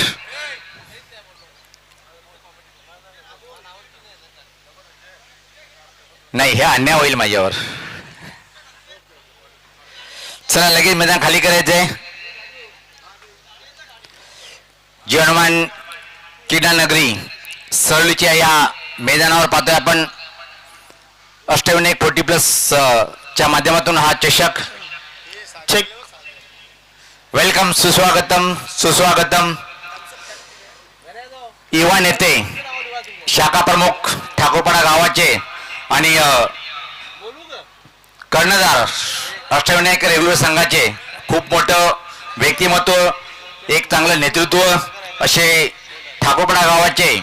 नाही हे अन्याय होईल माझ्यावर. चला लगेच मैदान खाली करायचंय. जी हनुमान क्रीडा नगरी सरळीच्या या मैदानावर पाहतोय आपण अष्टविनायक 40+ च्या माध्यमातून हा चषक चेक वेलकम सुस्वागतम सुस्वागतम. युवा नेते शाखा प्रमुख ठाकूरपाडा गावाचे आणि कर्णधार अष्टविनायक रेल्वे संघाचे खूप मोठं व्यक्तिमत्व एक चांगलं नेतृत्व असे ठाकूरपाडा गावाचे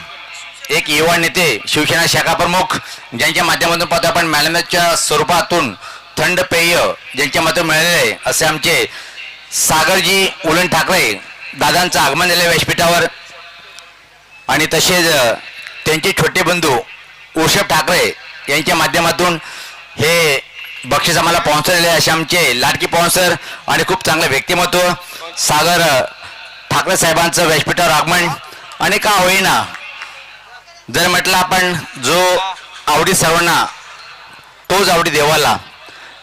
एक युवा नेते शिवसेना शाखा प्रमुख ज्यांच्या माध्यमातून पाहतो आपण मॅलमॅचच्या स्वरूपातून थंड पेय ज्यांच्या माध्यमातून मिळालेले असे आमचे सागरजी उलन ठाकरे दादांचं आगमन झाले व्यासपीठावर. आणि तसेच त्यांचे छोटे बंधू ऋषभ ठाकरे यांच्या माध्यमातून हे बक्षीस आम्हाला स्पॉन्सर असे आमचे लाडकी स्पॉन्सर आणि खूप चांगलं व्यक्तिमत्व सागर ठाकरे साहेबांचं व्यासपीठावर आगमन. आणि का होईना जर म्हटलं आपण जो आवडी सर्वांना तोच आवडी देवाला.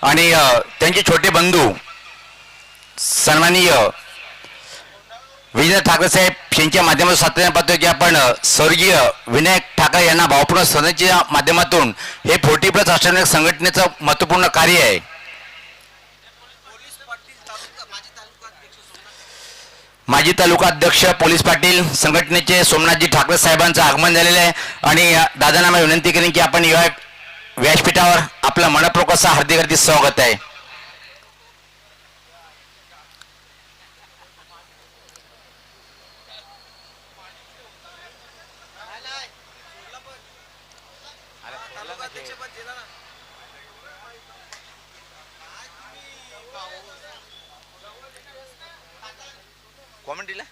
आणि त्यांचे छोटे बंधू सन्माननीय विजय ठाकरे साहेब यांच्या माध्यमातून सातत्याने पाहतोय की आपण स्वर्गीय विनायक ठाकरे यांना भावपूर्ण सदनाच्या माध्यमातून हे 40+ अष्टविनायक संघटनेचं महत्वपूर्ण कार्य आहे. माजी तालुका अध्यक्ष पोलीस पाटील संघटनेचे सोमनाथजी ठाकरे साहेबांचं आगमन झालेलं आहे. आणि दादांना मी विनंती करेन की आपण या व्यासपीठावर आपलं मनपूर्वक असं हार्दिक हार्दिक स्वागत आहे. कॉमेंट्रीला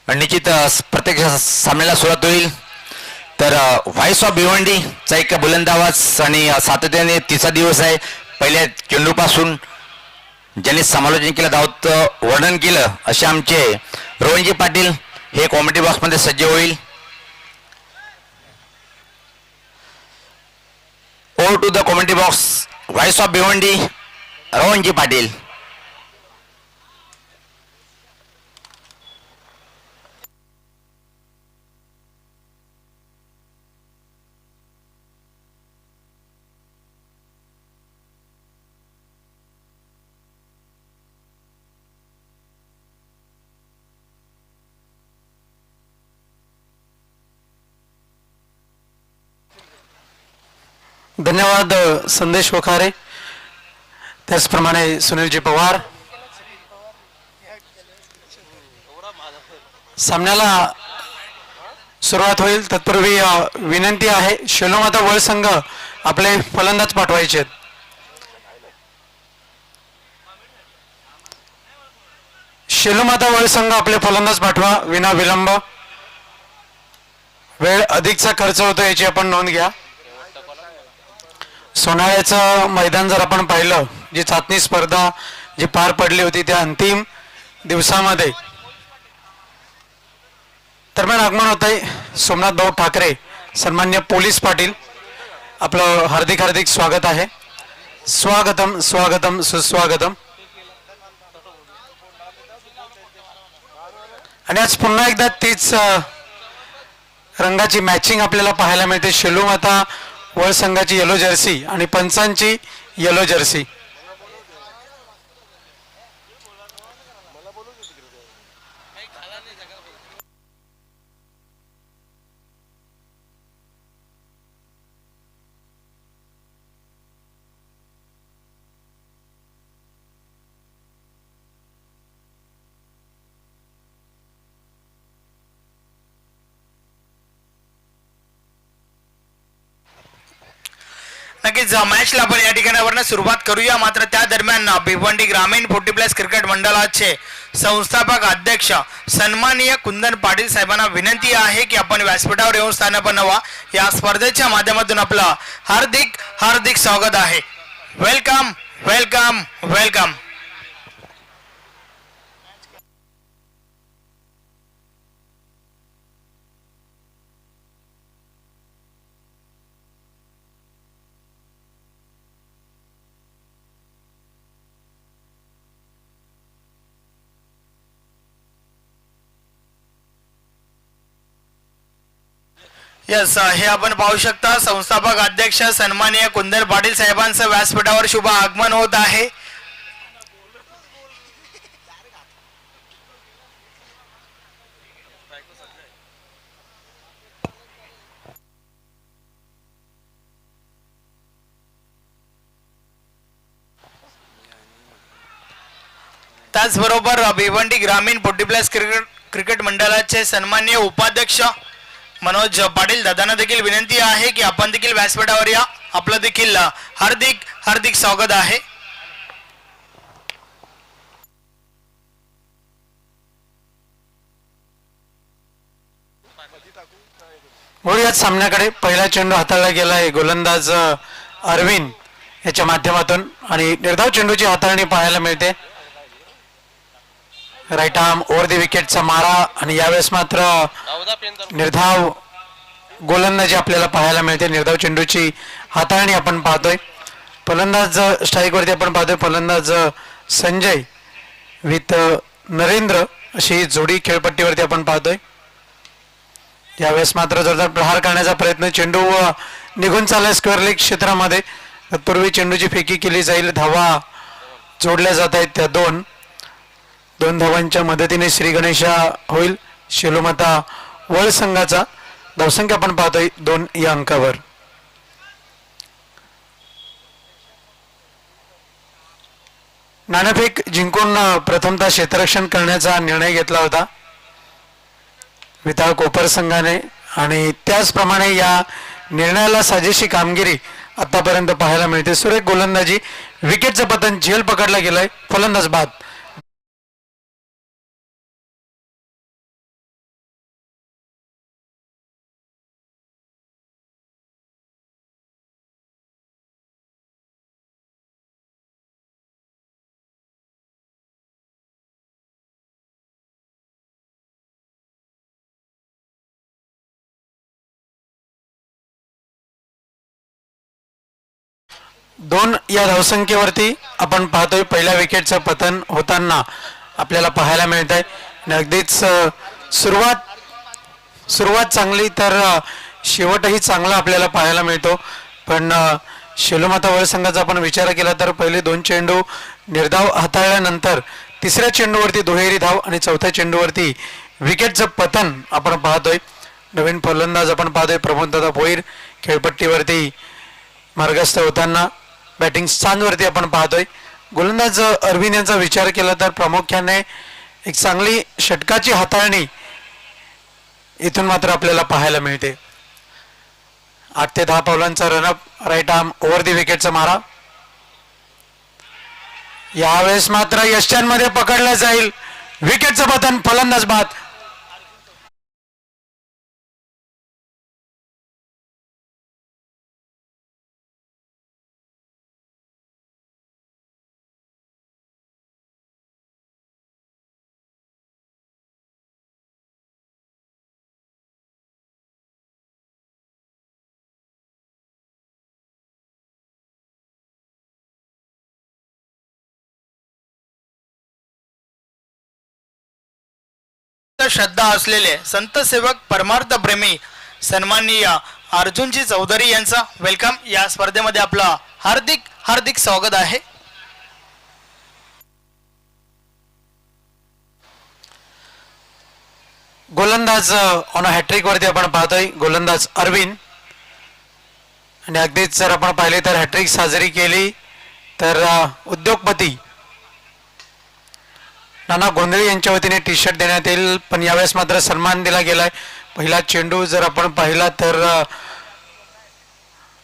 निश्चित प्रत्येक सामन्याला सुरुवात होईल. तर व्हॉइस ऑफ भिवंडीचा एक बुलंद आवाज आणि सातत्याने 3रा दिवस आहे. पहिल्या चेंडूपासून ज्यांनी समालोचन केलं धावत वर्णन केलं असे आमचे रोहनजी पाटील हे कॉमेंट्री बॉक्समध्ये सज्ज होईल. Over to the commentary box voice of Bhiwandi रोहनजी पाटील. धन्यवाद संदेश वखारे, त्याचप्रमाणे सुनीलजी पवार. सामन्याला सुरुवात होईल तत्पूर्वी विनंती आहे, शेलोमाता वळ संघ आपले फलंदाज पाठवायचे आहेत. शेलोमाता वळ संघ आपले फलंदाज पाठवा विना विलंब. वेळ अधिकचा खर्च होतो याची आपण नोंद घ्या. सोनाळ्याचं मैदान जर आपण पाहिलं, जी चाचणी स्पर्धा जी पार पडली होती त्या अंतिम दिवसामध्ये दरम्यान आगमन होत आहे सोमनाथ भाऊ ठाकरे, सन्मान्य पोलीस पाटील, आपलं हार्दिक हार्दिक स्वागत आहे. स्वागतम स्वागतम सुस्वागतम. आणि आज पुन्हा एकदा तीच रंगाची मॅचिंग आपल्याला पाहायला मिळते. शेलोमाता वळ संघाची येलो जर्सी आणि पंचांची येलो जर्सी. नक्कीच मॅचला आपण या ठिकाणावरनं सुरुवात करूया. मात्र त्या दरम्यान भिवंडी ग्रामीण 40+ क्रिकेट मंडळाचे संस्थापक अध्यक्ष सन्माननीय कुंदन पाटील साहेबांना विनंती आहे की आपण व्यासपीठावर येऊन स्थानापन्न व्हा. या स्पर्धेच्या माध्यमातून आपलं हार्दिक हार्दिक स्वागत आहे. Welcome welcome welcome. यस, हे आपण पाहू शकता संस्थापक अध्यक्ष सन्माननीय कुंदन पाटील साहेबांचं व्यासपीठावर शुभ आगमन होत आहे. त्याचबरोबर भिवंडी ग्रामीण 40+ क्रिकेट मंडळाचे सन्माननीय उपाध्यक्ष मनोज पाटील दादांना देखील विनंती आहे की आपण देखील व्यासपीठावर या. आपलं देखील हार्दिक हार्दिक स्वागत आहे. वळूयात सामन्याकडे. पहिला चेंडू हाताळला गेला आहे गोलंदाज अरविंद याच्या माध्यमातून आणि निर्धाव चेंडूची हाताळणी पाहायला मिळते. राईट आर्म ओव्हर द विकेटचा मारा आणि यावेळेस मात्र निर्धाव गोलंदाजी आपल्याला पाहायला मिळते. निर्धाव चेंडूची हाताळणी आपण पाहतोय. फलंदाज स्ट्राईक वरती आपण पाहतोय फलंदाज संजय विथ नरेंद्र अशी जोडी खेळपट्टीवरती आपण पाहतोय. यावेळेस मात्र जोरदार प्रहार करण्याचा प्रयत्न. चेंडू निघून चाललाय स्क्वेअर लेग क्षेत्रामध्ये. तत्पूर्वी चेंडूची फेकी केली जाईल. धावा जोडल्या जात आहेत त्या दोन धावांच्या मदतीने श्री गणेशा होईल शेलोमाता वळ संघाचा. धावसंख्या आपण पाहतोय 2 या अंकावर. नाणेफेक जिंकून प्रथमतः क्षेत्ररक्षण करण्याचा निर्णय घेतला होता विताळ कोपर संघाने आणि त्याचप्रमाणे या निर्णयाला साजेशी कामगिरी आतापर्यंत पाहायला मिळते. सुरेख गोलंदाजी, विकेटचं पतन, झेल पकडला गेलाय, फलंदाज बाद. दोन या धावसंख्येवरती आपण पाहतोय पहिल्या विकेटचं पतन होताना आपल्याला पाहायला मिळत आहे. अगदीच सुरुवात चांगली तर शेवटही चांगला आपल्याला पाहायला मिळतो. पण शेलोमाता वळ संघाचा आपण विचार केला तर पहिले 2 चेंडू निर्धाव हाताळल्यानंतर तिसऱ्या चेंडूवरती दुहेरी धाव आणि चौथ्या चेंडूवरती विकेटचं पतन आपण पाहतोय. नवीन फलंदाज आपण पाहतोय प्रमोददादा भोईर खेळपट्टीवरती मार्गस्थ होताना बॅटिंग स्थानवरती आपण पाहतोय. गोलंदाज अरविंद यांचा विचार केला तर प्रामुख्याने एक चांगली षटकाची हाताळणी इथून मात्र आपल्याला पाहायला मिळते. 8 ते 10 पावलांचा run-up right arm over the विकेटचा मारा. यावेळेस मात्र यष्ट्यांमध्ये पकडलं जाईल. विकेटचं पतन, फलंदाज बाद. श्रद्धा असलेले संत सेवक परमार्थ प्रेमी सन्माननीय अर्जुनजी चौधरी यांचा वेलकम. या स्पर्धेमध्ये आपलं हार्दिक हार्दिक स्वागत आहे. गोलंदाज ऑन हॅट्रिक वरती आपण पाहतोय गोलंदाज अरविंद. आणि अगदीच जर आपण पाहिले तर हॅट्रिक साजरी केली तर उद्योगपती नाना गोंधळे यांच्या वतीने टी शर्ट देण्यात येईल. पण यावेळेस मात्र सन्मान दिला गेलाय. पहिला चेंडू जर आपण पाहिला तर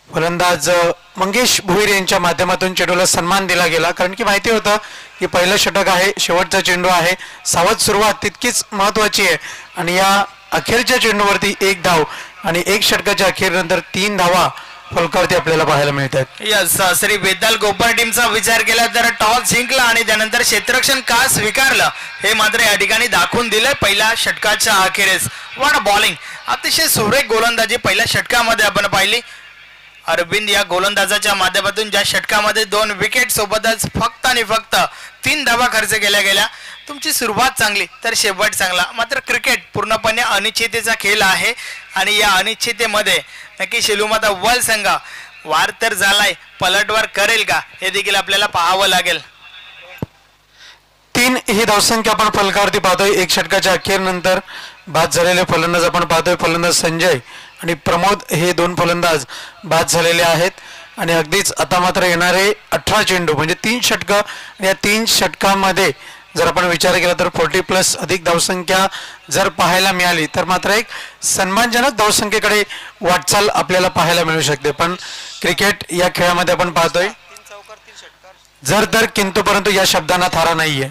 फलंदाज मंगेश भोईर यांच्या माध्यमातून चेंडूला सन्मान दिला गेला, कारण की माहिती होतं की पहिलं षटक आहे, शेवटचा चेंडू आहे. सावध सुरुवात तितकीच महत्वाची आहे. आणि या अखेरच्या चेंडूवरती 1 धाव आणि 1 षटकाच्या अखेरनंतर 3 धावा फलकावरती आपल्याला पाहायला मिळतात. यस, श्री वेदाल गोपाळ टीमचा विचार केला तर टॉस जिंकला आणि त्यानंतर क्षेत्ररक्षण का स्वीकारलं हे मात्र या ठिकाणी दाखवून दिलंय. पहिल्या षटकाच्या अखेरीस वॉट बॉलिंग, अतिशय सुरेख गोलंदाजी पहिल्या षटकामध्ये आपण पाहिली. अरविंद या गोलंदाजाच्या माध्यमातून ज्या षटकामध्ये 2 विकेट सोबतच फक्त आणि फक्त 3 धावा खर्च केल्या गेल्या. तुमची सुरुवात चांगली तर शेवट चांगला. मात्र क्रिकेट पूर्णपणे अनिश्चिततेचा खेळ आहे आणि या अनिश्चिततेमध्ये नक्की शेलूमाता वर्ल्ड संघ वार तर झालाय, पलटवार करेल का हे देखील आपल्याला पाहावं लागेल. 3 ही धावसंख्या आपण फलकावरती पाहतोय. 1 षटकाच्या अखेरनंतर बाद झालेले फलंदाज आपण पाहतोय. फलंदाज संजय आणि प्रमोद हे 2 फलंदाज बाद झालेले आहेत. आणि अगदीच आता मात्र येणारे 18 चेंडू म्हणजे 3 षटकं. या 3 षटकांमध्ये जर आपण विचार केला तर 40+ अधिक धावसंख्या जर पाहायला मिळाली तर मात्र एक सन्मानजनक धावसंख्येकडे वाटचाल आपल्याला पाहायला मिळू शकते. पण क्रिकेट या खेळामध्ये आपण पाहतोय जर तर किंतु परंतु या शब्दांना थारा नाहीये.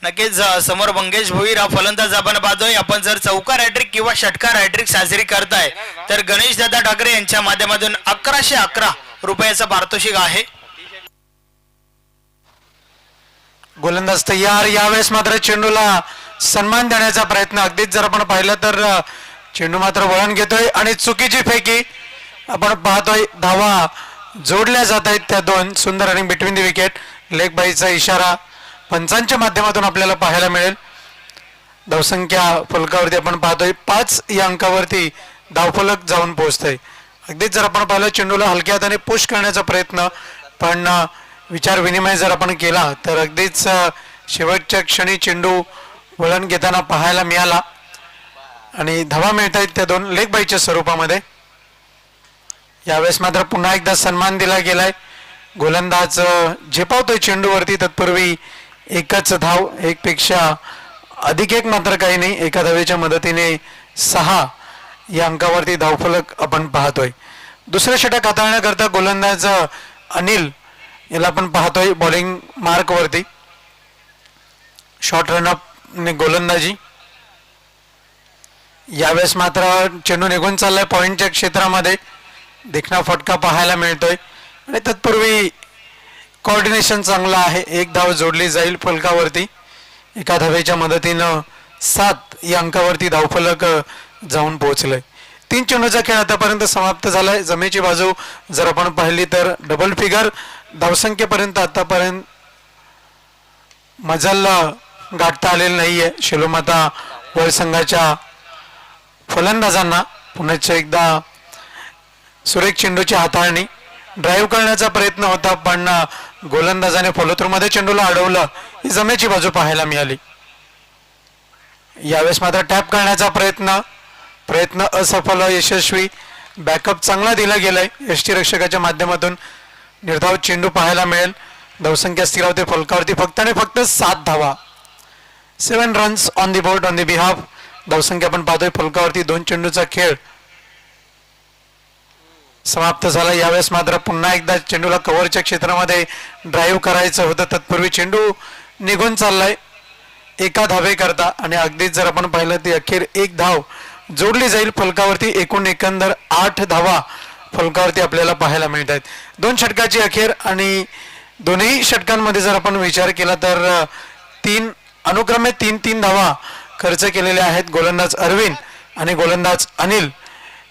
नक्कीच समोर मंगेश भोईर हा फलंदाज आपण पाहतोय. आपण जर चौकार हॅट्रिक किंवा षटकार हॅट्रिक साजरी करताय तर गणेश दादा ठाकरे यांच्या माध्यमातून 1111 रुपयाचा पारितोषिक आहे. गोलंदाज तयार. यावेळेस मात्र चेंडूला सन्मान देण्याचा प्रयत्न. अगदीच जर आपण पाहिलं तर चेंडू मात्र वळण घेतोय आणि चुकीची फेकी आपण पाहतोय. धावा जोडल्या जात आहेत त्या 2. सुंदर running between the wicket. Leg बाईचा इशारा पंचांच्या माध्यमातून आपल्याला पाहायला मिळेल. धावसंख्या फलकावरती आपण पाहतोय 5 या अंकावरती धावफलक जाऊन पोहोचतोय. अगदीच जर आपण पाहिलं चेंडूला हलक्या हाताने पुश करण्याचा प्रयत्न, पण विचार विनिमय जर आपण केला तर अगदीच शेवटच्या क्षणी चेंडू वळण घेताना पाहायला मिळाला आणि धावा मिळत आहेत त्या 2 लेग बाईच्या स्वरूपामध्ये. यावेळेस मात्र पुन्हा एकदा सन्मान दिला गेलाय. गोलंदाज झेपावतोय चेंडूवरती. तत्पूर्वी 1च धाव, 1 पेक्षा अधिक 1 मात्र काही नाही. एका धावेच्या मदतीने 6 या अंकावरती धावफलक आपण पाहतोय. दुसरं षटक हाताळण्याकरता गोलंदाज अनिल याला आपण पाहतोय बॉलिंग मार्क वरती. शॉर्ट रनअप गोलंदाजी. यावेळेस मात्र चेंडू निघून चाललाय पॉइंटच्या क्षेत्रामध्ये. देखणा फटका पाहायला मिळतोय आणि तत्पूर्वी कोऑर्डिनेशन चांगला आहे. 1 धाव जोडली जाईल फलकावरती. एका धावेच्या मदतीनं 7 या अंकावरती धावफलक जाऊन पोहोचलंय. 3 चेंडूचा खेळ आतापर्यंत समाप्त झालाय. जमेची बाजू जर आपण पाहिली तर डबल फिगर धावसंख्येपर्यंत आतापर्यंत मजल गाठता आलेलं नाहीये शेलोमाता वर्ल्ड संघाच्या फलंदाजांना. पुन्हा एकदा सुरेख चेंडूची हाताळणी. ड्राईव्ह करण्याचा प्रयत्न होता पण गोलंदाजाने फॉलोथ्रूमध्ये चेंडूला अडवलं. ही जमेची बाजू पाहायला मिळाली. यावेळेस मात्र टॅप करण्याचा प्रयत्न असफल, यशस्वी. बॅकअप चांगला दिला गेलाय यष्टीरक्षकाच्या माध्यमातून. निर्धाव चेंडू पाहायला मिळेल. धावसंख्या स्थिर होते फलकावरती फक्त आणि फक्त 7 धावा. 7 runs on the board on the behalf. धावसंख्या आपण पाहतोय फलकावरती. 2 चेंडूचा खेळ समाप्त झाला. यावेळेस मात्र पुन्हा एकदा चेंडूला कव्हरच्या क्षेत्रामध्ये ड्राईव्ह करायचं होतं. तत्पूर्वी चेंडू निघून चाललाय एका धावेकरता आणि अगदीच जर आपण पाहिलं ती अखेर 1 धाव जोडली जाईल फलकावरती. एकूण एकंदर 8 धावा फलकावरती आपल्याला पाहायला मिळत आहेत. 2 षटकाची अखेर आणि दोन्ही षटकांमध्ये जर आपण विचार केला तर अनुक्रमे 3-3 धावा खर्च केलेल्या आहेत गोलंदाज अरविंद आणि गोलंदाज अनिल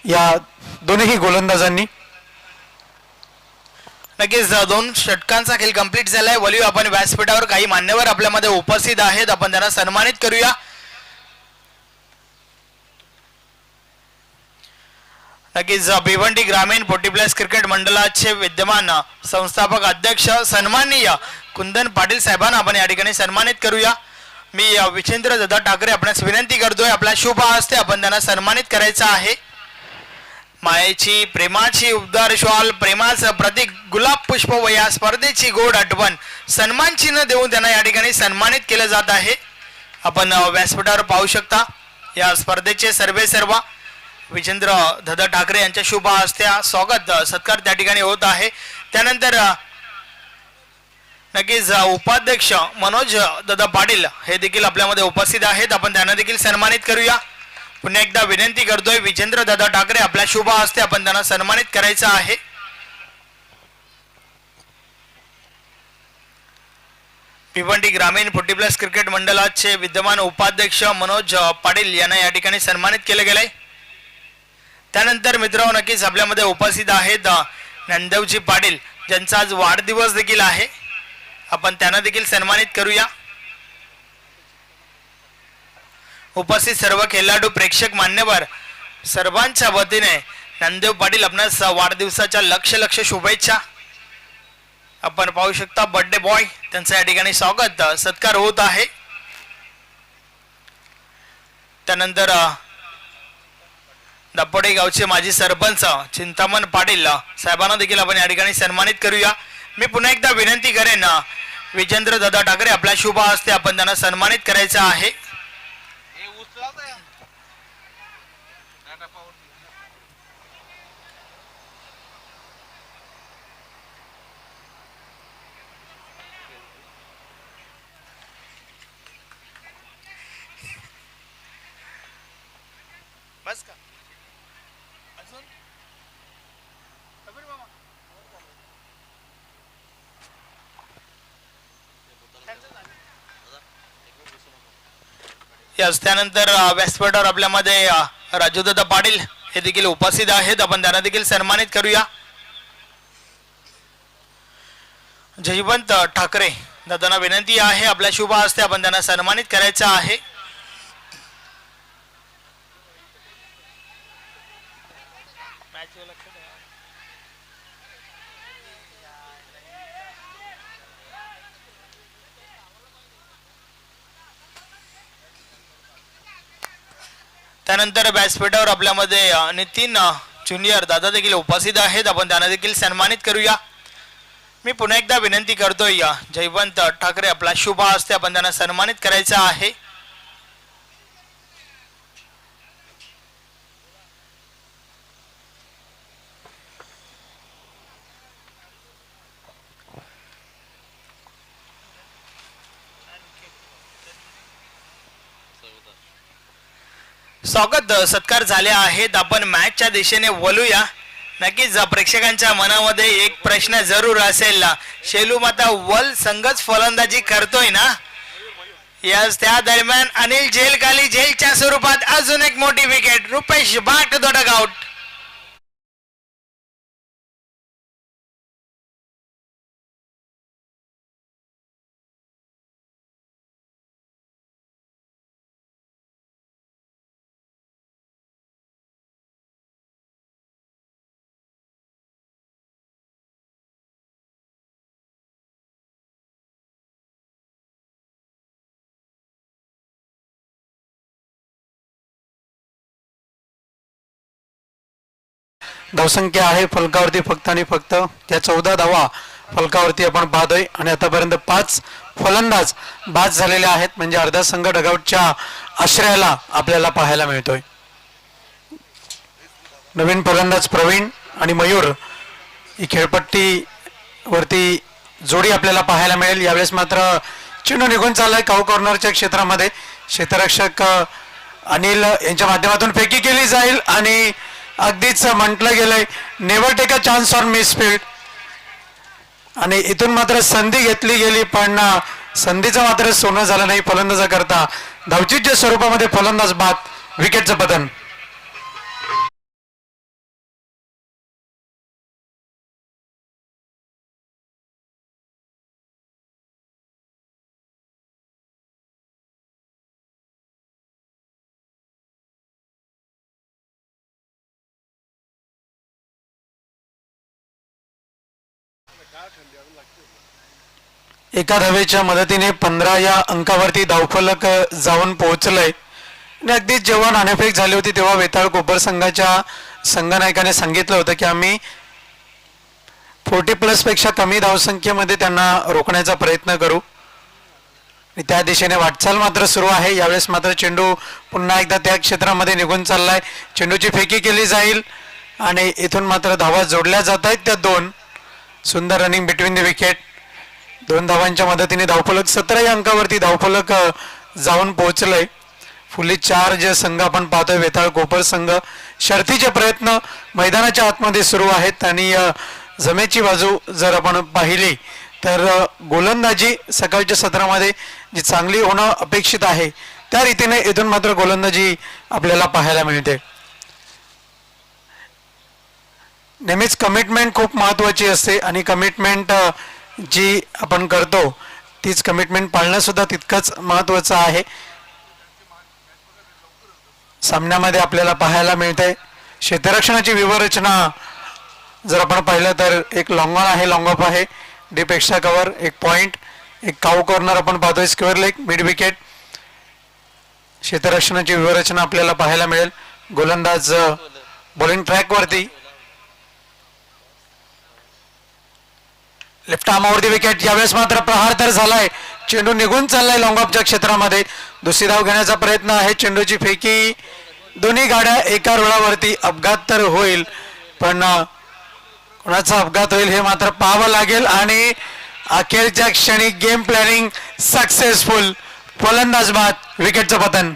या दोन्ही गोलंदाजांनी. नक्कीच 2 षटकांचा खेळ कंप्लीट झालाय. वळूया आपण व्यासपीठावर. काही मान्यवर आपल्यामध्ये उपस्थित आहेत, आपण त्यांना सन्मानित करूया. नक्कीच भिवंडी ग्रामीण 40+ क्रिकेट मंडळाचे विद्यमान संस्थापक अध्यक्ष सन्माननीय कुंदन पाटील साहेबांना आपण या ठिकाणी सन्मानित करूया. मी विचेंद्र दादा ठाकरे आपणास विनंती करतोय, आपल्या शुभ हस्ते आपण त्यांना सन्मानित करायचं आहे. मायेची प्रेमाची उबदार श्वाल, प्रेमाचं प्रतीक गुलाब पुष्प व या स्पर्धेची गोड आठवण सन्मान चिन्ह देऊन त्यांना या ठिकाणी सन्मानित केलं जात आहे. आपण व्यासपीठावर पाहू शकता या स्पर्धेचे सर्व विजेंद्र दादा ठाकरे यांच्या शुभ हस्ते स्वागत सत्कार त्या ठिकाणी होत आहे. त्यानंतर नक्कीच उपाध्यक्ष मनोज दादा पाटील हे देखील आपल्यामध्ये उपस्थित आहेत, आपण त्यांना देखील सन्मानित करूया. पुन्हा एकदा विनंती करतोय विजेंद्र दादा ठाकरे आपल्या शुभ हस्ते आपण त्यांना सन्मानित करायचं आहे. भिवंडी ग्रामीण 40+ क्रिकेट मंडळाचे विद्यमान उपाध्यक्ष मनोज पाटील यांना या ठिकाणी सन्मानित केले गेले. त्यानंतर मित्रांनो नक्कीच आपल्यामध्ये उपस्थित आहेत नंदवजी पाटील ज्यांचा आज वाढदिवस देखील आहे, आपण त्यांना देखील सन्मानित करूया. उपस्थित सर्व खेळाडू प्रेक्षक मान्यवर सर्वांच्या वतीने नंदेव पाटील आपणास वाढदिवसाच्या लक्ष शुभेच्छा. आपण पाहू शकता बर्थडे बॉय त्यांचं या ठिकाणी स्वागत सत्कार होत आहे. त्यानंतर दापोडे गावचे माजी सरपंच चिंतामण पाटील साहेबांना देखील आपण या ठिकाणी सन्मानित करूया. मी पुन्हा एकदा विनंती करेन विजेंद्र दादा ठाकरे आपल्या शुभ हस्ते आपण त्यांना सन्मानित करायचं आहे. बस का अजून यस त्यानंतर व्यासपीठावर आपल्यामध्ये राजूदादा पाटील हे देखील उपस्थित आहेत, आपण त्यांना देखील सन्मानित करूया. जयवंत ठाकरे दादांना विनंती आहे आपल्या शुभ हस्ते आपण त्यांना सन्मानित करायचं आहे. त्यानंतर व्यासपीठावर आपल्यामध्ये नितीन ज्युनियर दादा देखील उपस्थित आहेत, आपण त्यांना देखील सन्मानित करूया. मी पुन्हा एकदा विनंती करतोय जयवंत ठाकरे आपला शुभ हस्ते आपण त्यांना सन्मानित करायचं आहे. स्वागत सत्कार झाले आहेत. आपण मॅचच्या दिशेने वळूया. नक्कीच प्रेक्षकांच्या मनामध्ये एक प्रश्न जरूर असेल, शेलू माता वल संघच फलंदाजी करतोय ना? यस, त्या दरम्यान अनिल जेलखाली जेलच्या स्वरूपात अजून एक मोठी विकेट. रुपेश भाट आउट. धावसंख्या आहे फलकावरती फक्त आणि फक्त त्या 14 धावा फलकावरती आपण पाहतोय आणि आतापर्यंत 5 फलंदाज बाद झालेले आहेत, म्हणजे अर्धा संघ डगआउटच्या आश्रयाला आपल्याला पाहायला मिळतोय. नवीन फलंदाज प्रवीण आणि मयूर ही खेळपट्टी वरती जोडी आपल्याला पाहायला मिळेल. यावेळेस मात्र चेंडू निघून चाललाय काऊ कॉर्नरच्या क्षेत्रामध्ये. क्षेत्ररक्षक अनिल यांच्या माध्यमातून फेकी केली जाईल आणि अगदीच म्हटलं गेलंय never take a chance on misfield, आणि इथून मात्र संधी घेतली गेली पण संधीचं मात्र सोनं झालं नाही. फलंदाजाकरता धावचीच्या स्वरूपामध्ये फलंदाज बाद, विकेटचं पतन. एका धावेच्या मदतीने 15 या अंकावरती धावफलक जाऊन पोहोचलंय. आणि अगदीच जेव्हा नाणेफेक झाली होती तेव्हा वेताळ कोपर संघाच्या संघनायकाने सांगितलं होतं की आम्ही 40+ पेक्षा कमी धावसंख्येमध्ये त्यांना रोखण्याचा प्रयत्न करू, आणि त्या दिशेने वाटचाल मात्र सुरू आहे. यावेळेस मात्र चेंडू पुन्हा एकदा त्या क्षेत्रामध्ये निघून चाललाय. चेंडूची फेकी केली जाईल आणि इथून मात्र धावा जोडल्या जात आहेत त्या 2. सुंदर रनिंग बिटवीन द विकेट. 2 धावांच्या मदतीने धावफलक 17 या अंकावरती धावफलक जाऊन पोहोचलंय. फुल्ली चार्ज संघ आपण पाहतोय वेताळ कोपर संघ. शर्थीचे प्रयत्न मैदानाच्या आतमध्ये सुरू आहेत आणि जमेची बाजू जर आपण पाहिली तर गोलंदाजी सकाळच्या सत्रामध्ये जी चांगली होणं अपेक्षित आहे त्या रीतीने इथून मात्र गोलंदाजी आपल्याला पाहायला मिळते. नेहमीच कमिटमेंट खूप महत्वाची असते आणि कमिटमेंट जी आपण करतो तीच कमिटमेंट पाळणं सुद्धा तितकंच महत्वाचं आहे. सामन्यामध्ये आपल्याला पाहायला मिळते क्षेत्ररक्षणाची व्यूहरचना जर आपण पाहिलं तर एक लॉंग ऑन आहे, लॉंग ऑफ आहे, डीप एक्स्ट्रा कव्हर, एक पॉइंट, एक काऊ कॉर्नर आपण पाहतोय, स्क्वेअर लेग, मिड विकेट. क्षेत्ररक्षणाची व्यूहरचना आपल्याला पाहायला मिळेल. गोलंदाज बॉलिंग ट्रॅक वरती, लेफ्ट आर्मावरती विकेट. यावेळेस मात्र प्रहार तर झालाय, चेंडू निघून चाललाय लॉंग ऑफच्या क्षेत्रामध्ये. दुसरी धाव घेण्याचा प्रयत्न आहे, चेंडूची फेकी, दोन्ही गाड्या एका रुळावरती. अपघात तर होईल पण कोणाचा अपघात होईल हे मात्र पाहावं लागेल. आणि अखेरच्या क्षणी गेम प्लॅनिंग सक्सेसफुल, फलंदाज बाद, विकेटचं पतन.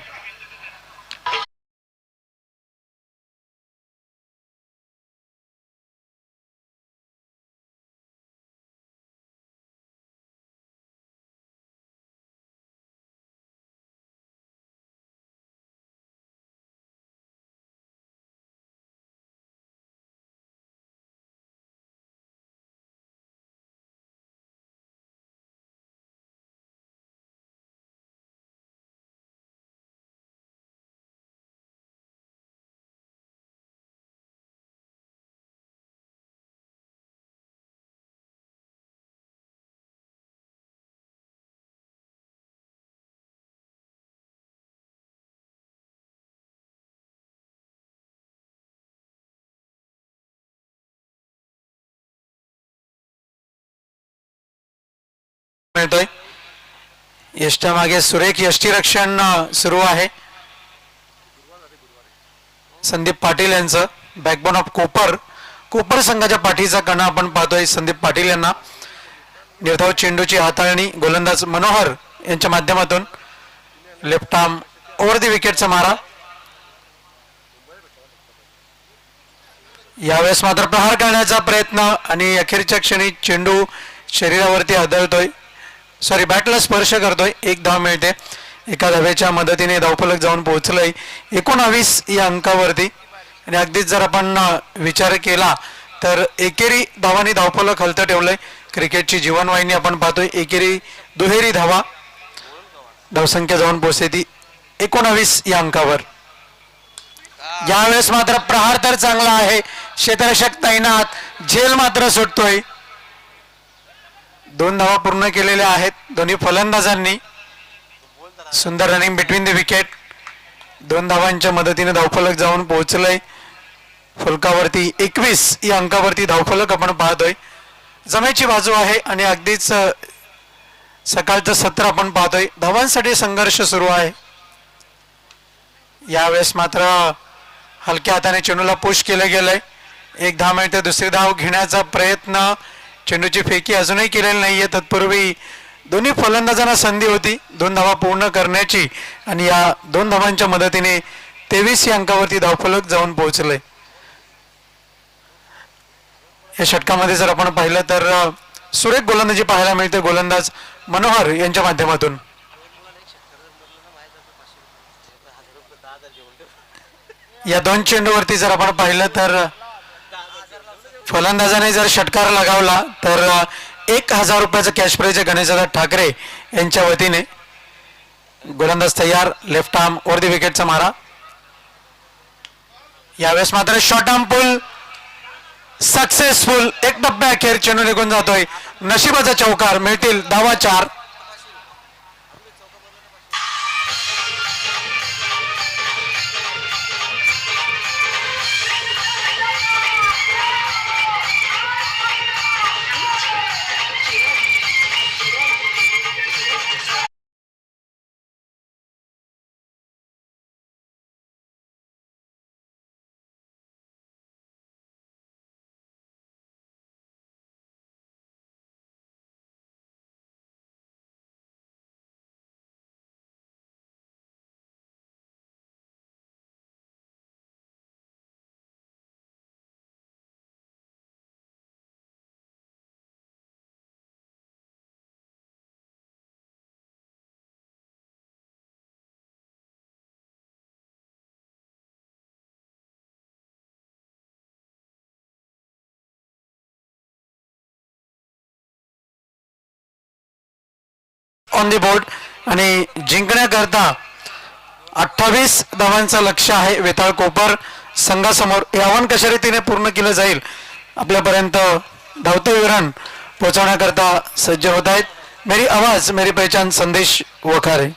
मिळतोय यष्टा मागे सुरेख यष्टीरक्षण सुरू आहे. संदीप पाटील यांचं बॅकबोन ऑफ कोपर संघाच्या पाठीचा कणा आपण पाहतोय संदीप पाटील यांना. निर्धाव चेंडूची हाताळणी गोलंदाज मनोहर यांच्या माध्यमातून. लेफ्ट आर्म ओव्हर द विकेटचा मारा. यावेळेस मात्र प्रहार करण्याचा प्रयत्न आणि अखेरच्या क्षणी चेंडू शरीरावरती आदळतोय, सॉरी बॅटला स्पर्श करतोय. 1 धाव मिळते. एका धावेच्या मदतीने धावफलक जाऊन पोहोचलंय 19 या अंकावरती. आणि अगदीच जर आपण विचार केला तर एकेरी धावांनी धावफलक हलतं ठेवलंय. क्रिकेटची जीवनवाहिनी आपण पाहतोय. एकेरी दुहेरी धावा, धावसंख्या जाऊन पोहोचते ती 19 या अंकावर. यावेळेस मात्र प्रहार तर चांगला आहे, क्षेत्ररक्षक तैनात, झेल मात्र सुटतोय. 2 धावा पूर्ण केलेल्या आहेत दोन्ही फलंदाजांनी. सुंदर रनिंग बिटवीन द विकेट. 2 धावांच्या मदतीने धावफलक जाऊन पोहोचलंय. फलकावरती 21 या अंकावरती धावफलक आपण पाहतोय. जमेची बाजू आहे आणि अगदीच सकाळचं सत्र आपण पाहतोय. धावांसाठी संघर्ष सुरू आहे. यावेळेस मात्र हलक्या हाताने चेंडूला पुश केलं गेलंय. एक धाव मिळते. दुसरी धाव घेण्याचा प्रयत्न, चेंडूची फेकी अजूनही केलेली नाहीये. तत्पूर्वी दोन्ही फलंदाजांना संधी होती 2 धावा पूर्ण करण्याची आणि या 2 धावांच्या मदतीने 23 या अंकावरती धावफलक जाऊन पोहोचले. या षटकामध्ये जर आपण पाहिलं तर सुरेख गोलंदाजी पाहायला मिळते गोलंदाज मनोहर यांच्या माध्यमातून. या 2 चेंडूवरती जर आपण पाहिलं तर फलंदाजाने जर षटकार लगावला तर 1000 रुपयाचं कॅश प्राइज आहे गणेशदादा ठाकरे यांच्या वतीने. गोलंदाज तयार. लेफ्ट आर्म ओव्हर द विकेटचा मारा. यावेळेस मात्र शॉर्ट आर्म पुल सक्सेसफुल. एक टप्प्या अखेर चेंडू निघून जातोय. नशिबाचा चौकार. मिळतील धावा 4. ऑन दी बोर्ड आणि जिंकण्याकरता 28 धावांचं लक्ष्य आहे वेताळ कोपर संघासमोर. हे आव्हान कशा रीतीने पूर्ण केलं जाईल आपल्यापर्यंत धावते विवरण पोहोचवण्याकरता सज्ज होत आहेत. मेरी आवाज मेरी पहचान Sandesh Wakhare.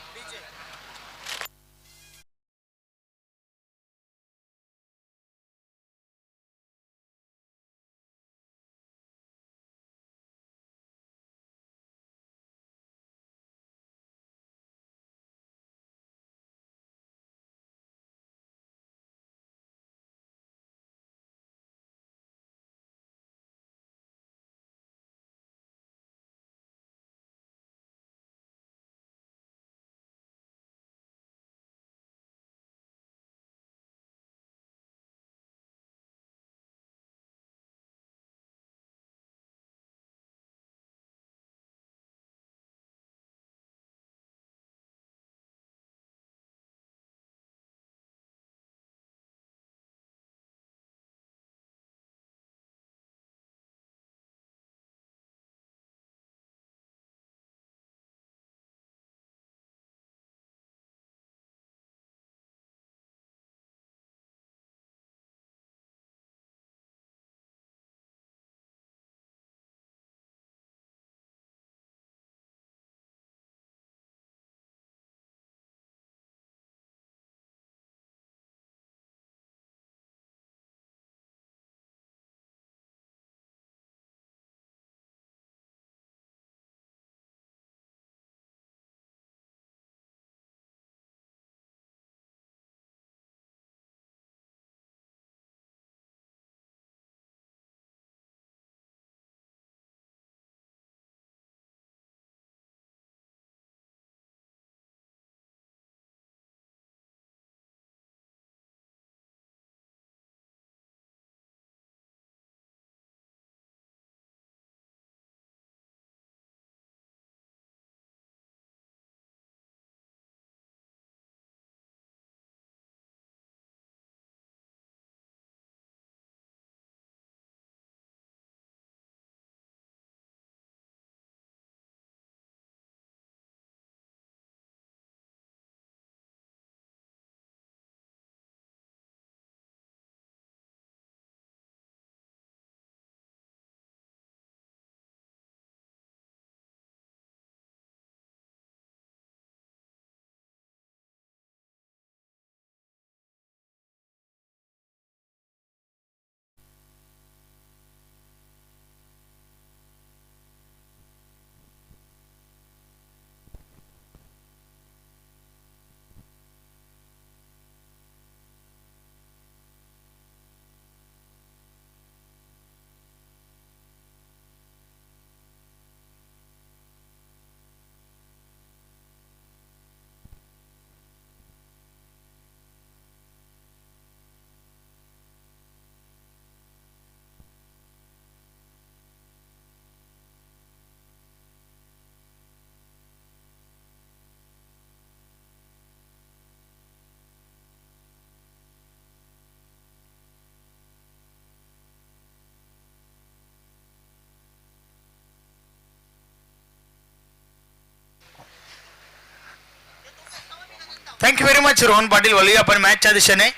Thank you very much Rohan Patil. वळूया आपण मॅचच्या दिशेने.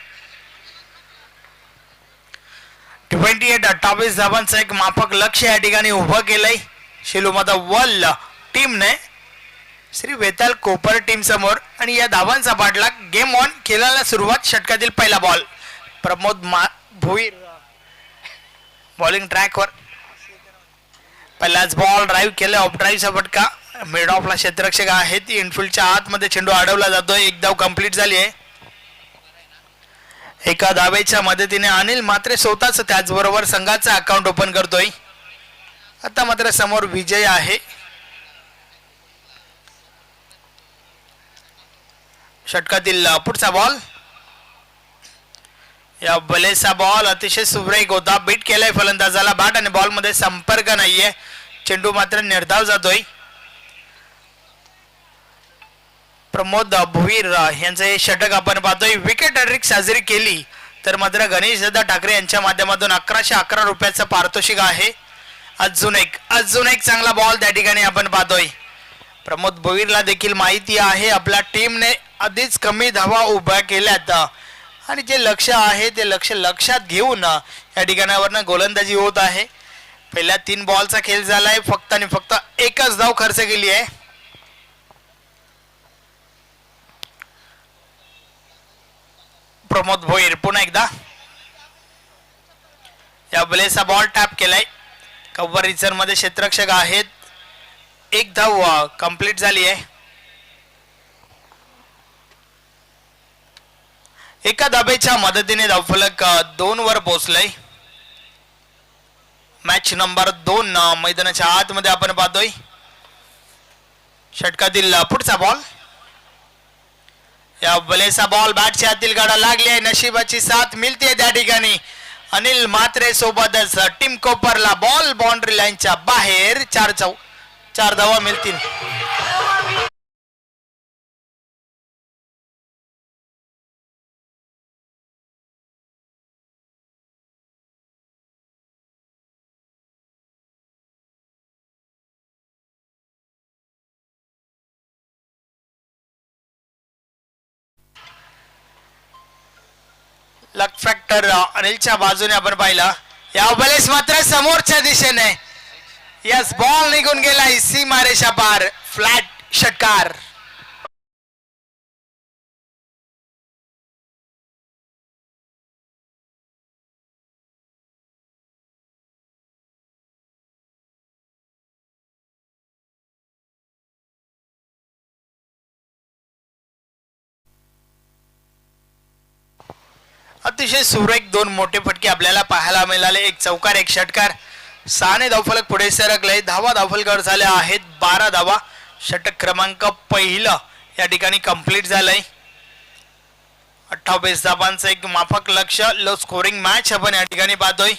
28 धावांचं एक माफक लक्ष या ठिकाणी उभं केलंय शेलूमाता वल टीमने श्री वेताल कोपर टीम समोर. आणि या धावांचा पाठलाग गेम ऑन खेळायला सुरुवात. षटकातील पहिला बॉल प्रमोद भोईर बॉलिंग ट्रॅकवर. पहिलाच बॉल ड्राईव्ह केला. ऑफ ड्राईव्हचा फटका. मिड ऑफला क्षेत्ररक्षक आहेत. इनफिल्डच्या आतमध्ये चेंडू अडवला जातोय. एक धाव कंप्लीट झाली आहे. एका धावेच्या मदतीने अनिल मात्रे स्वतःच त्याचबरोबर संघाचा अकाउंट ओपन करतोय. आता मात्र समोर विजय आहे. षटकातील पुढचा बॉल. या बलेचा बॉल अतिशय सुरेख होता. बीट केलाय फलंदाजाला. बॅट आणि बॉल मध्ये संपर्क नाहीये. चेंडू मात्र निर्धाव जातोय. प्रमोद भोईर यांचं हे षटक आपण पाहतोय. विकेट हॅट्रिक साजरी केली तर मात्र गणेश दादा ठाकरे यांच्या माध्यमातून 1111 रुपयाचं पारितोषिक आहे. अजून एक चांगला बॉल त्या ठिकाणी आपण पाहतोय. प्रमोद भोईरला देखील माहिती आहे आपल्या टीमने आधीच कमी धावा उभ्या केल्यात आणि जे लक्ष आहे ते लक्षात घेऊन या ठिकाणावरनं गोलंदाजी होत आहे. पहिल्या 3 बॉलचा खेळ झालाय. फक्त आणि फक्त एकच धाव खर्च केली आहे. प्रमोद भोईर पुन्हा एकदा या बलेचा बॉल टॅप केलाय. कव्हर रिचर मध्ये क्षेत्ररक्षक आहेत. एक धाव कंप्लीट झाली आहे. एका धाबेच्या मदतीने धावफलक 2 वर पोहोचलंय. मॅच नंबर 2 मैदानाच्या आतमध्ये आपण पाहतोय. षटकातील पुढचा बॉल. या बलेचा बॉल बॅटच्या आतील गाडा लागली आहे. नशिबाची साथ मिळते त्या ठिकाणी. अनिल मात्रे सोबतच टीम कोपरला बॉल बाउंड्री लाईनच्या बाहेर. 4 धावा मिळतील. लक फॅक्टर अनिलच्या बाजूने आपण पाहिला. या बलेस मात्र समोरच्या दिशेने. यस बॉल निघून गेलाय सीमारेषा पार. फ्लॅट षटकार. अतिशय सुरेख 2 मोठे फटके आपल्याला पाहायला मिळाले. एक चौकार एक षटकार. 6 धावफलक पुढे सरकले. धावफलकावर झाल्या आहेत 12 धावा. षटक क्रमांक पहिलं या ठिकाणी कंप्लीट झालंय. 28 धावांचं एक माफक लक्ष. लो स्कोरिंग मॅच आपण या ठिकाणी पाहतोय.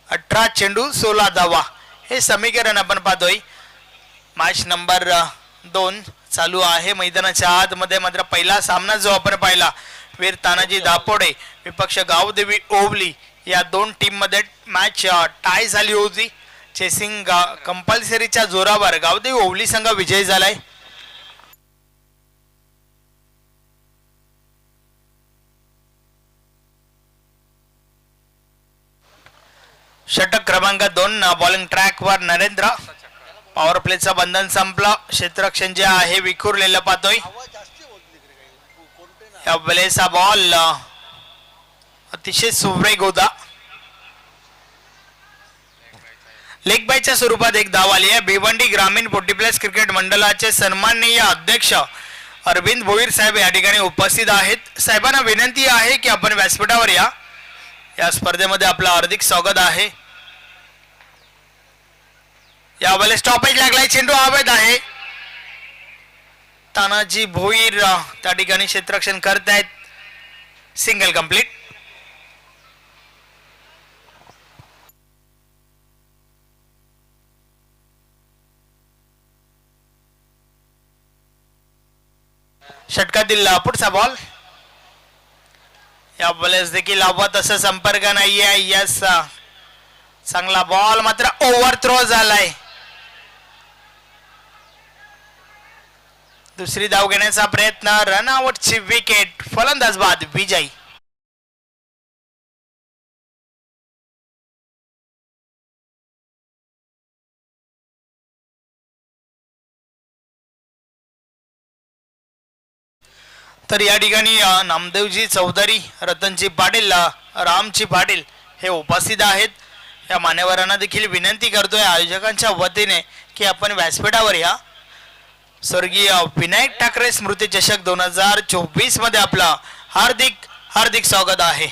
18 चेंडू 16 धावा हे समीकरण आपण पाहतोय. मॅच नंबर 2 चालू आहे मैदानाच्या आतमध्ये. मात्र पहिला सामना जो आपण पाहिला वीर तानाजी दापोडे विपक्ष गावदेवी ओवली या 2 टीम मध्ये मॅच टाय झाली होती. चेसिंग कंपल्सरीच्या जोरावर गावदेवी ओवली संघ विजयी झालाय. षटक क्रमांक 2 बॉलिंग ट्रॅकवर नरेंद्र. पॉवर प्लेचं बंधन संपलं. क्षेत्ररक्षण जे आहे विखुरलेलं पाहतोय. या बलेचा बॉल अतिशय सुरेख होता. लेग बायच्या स्वरूपात एक धाव आली आहे. भिवंडी ग्रामीण 40+ क्रिकेट मंडळाचे सन्माननीय अध्यक्ष अरविंद भोईर साहेब या ठिकाणी उपस्थित आहेत. साहेबांना विनंती आहे की आपण व्यासपीठावर या. या स्पर्धेमध्ये आपलं हार्दिक स्वागत आहे. यावेळेस स्टॉपेज लागलाय. चेंडू हवेत आहे. तानाजी भोईर त्या ठिकाणी क्षेत्ररक्षण करतायत. Single complete. षटकातील पुढचा बॉल. या बॉलेस देखील हवा तसा संपर्क नाहीये. यस चांगला बॉल मात्र ओव्हर थ्रो झालाय. दुसरी धाव घेण्याचा प्रयत्न, रनआउटची विकेट, फलंदाज बाद विजय. तर या ठिकाणी नामदेवजी चौधरी, रतनजी पाटील, रामजी पाटील हे उपस्थित आहेत. या मान्यवरांना देखील विनंती करतोय आयोजकांच्या वतीने की आपण व्यासपीठावर या. स्वर्गीय विनायक ठाकरे स्मृती चषक 2024 मध्ये आपला हार्दिक हार्दिक स्वागत आहे.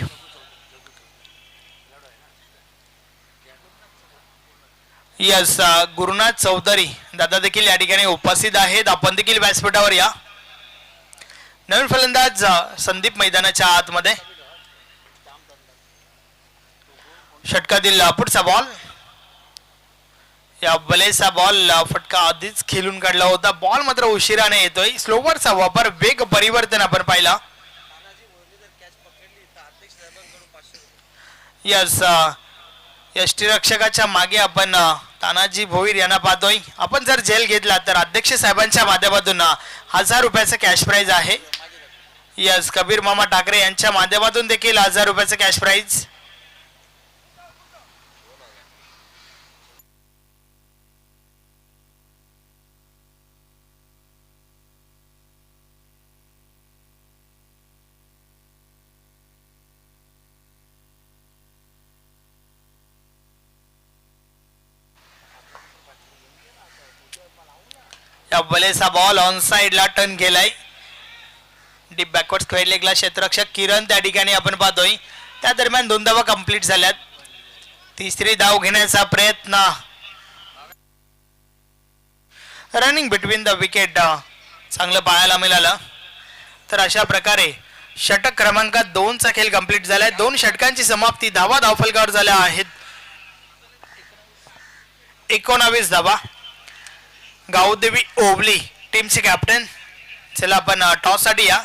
यस, गुरुनाथ चौधरी दादा देखील या ठिकाणी उपस्थित आहेत. आपण देखील व्यासपीठावर या. नवीन फलंदाज संदीप मैदानाच्या आतमध्ये. षटकातील पुढचा बॉल, या बलेचा बॉल फटका आधीच खेळून काढला होता. बॉल मात्र उशिराने येतोय. स्लोवरचा वापर, वेग परिवर्तन आपण पाहिला. यस, यष्टीरक्षकाच्या मागे आपण तानाजी भोईर यांना पाहतोय. आपण जर जेल घेतला तर अध्यक्ष साहेबांच्या माध्यमातून 1000 रुपयाचं कॅश प्राइज आहे. यस, कबीर मामा ठाकरे यांच्या माध्यमातून देखील 1000 रुपयाचं कॅश प्राइज. या बलेचा बॉल ऑन साइडला टर्न केलाय. डीप बॅकवर्ड स्क्वेअर लेगला क्षेत्ररक्षक किरण त्या ठिकाणी आपण पाहतोय. त्या दरम्यान 2 धावा कंप्लीट झाल्यात. तिसरी धाव घेण्याचा प्रयत्न, रनिंग बिटवीन द विकेट चांगलं पाहायला मिळालं. तर अशा प्रकारे षटक क्रमांक 2 चा खेळ कंप्लीट झालाय. 2 षटकांची समाप्ती, धावा धावफलकावर झाल्या आहेत. 19 धावा. गावदेवी ओवली टीमचे कॅप्टन. चला आपण टॉस साठी या.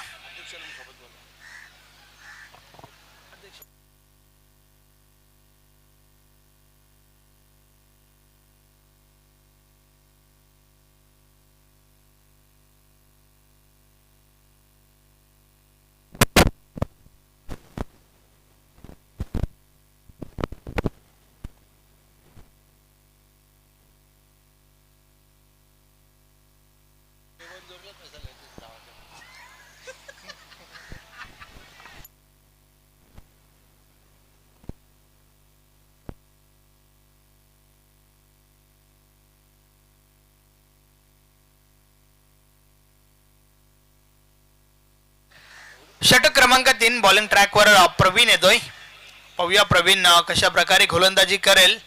षटक क्रमांक 3 बॉलिंग ट्रॅकवर प्रवीण येतोय. पाहूया प्रवीण कशा प्रकारे गोलंदाजी करेल.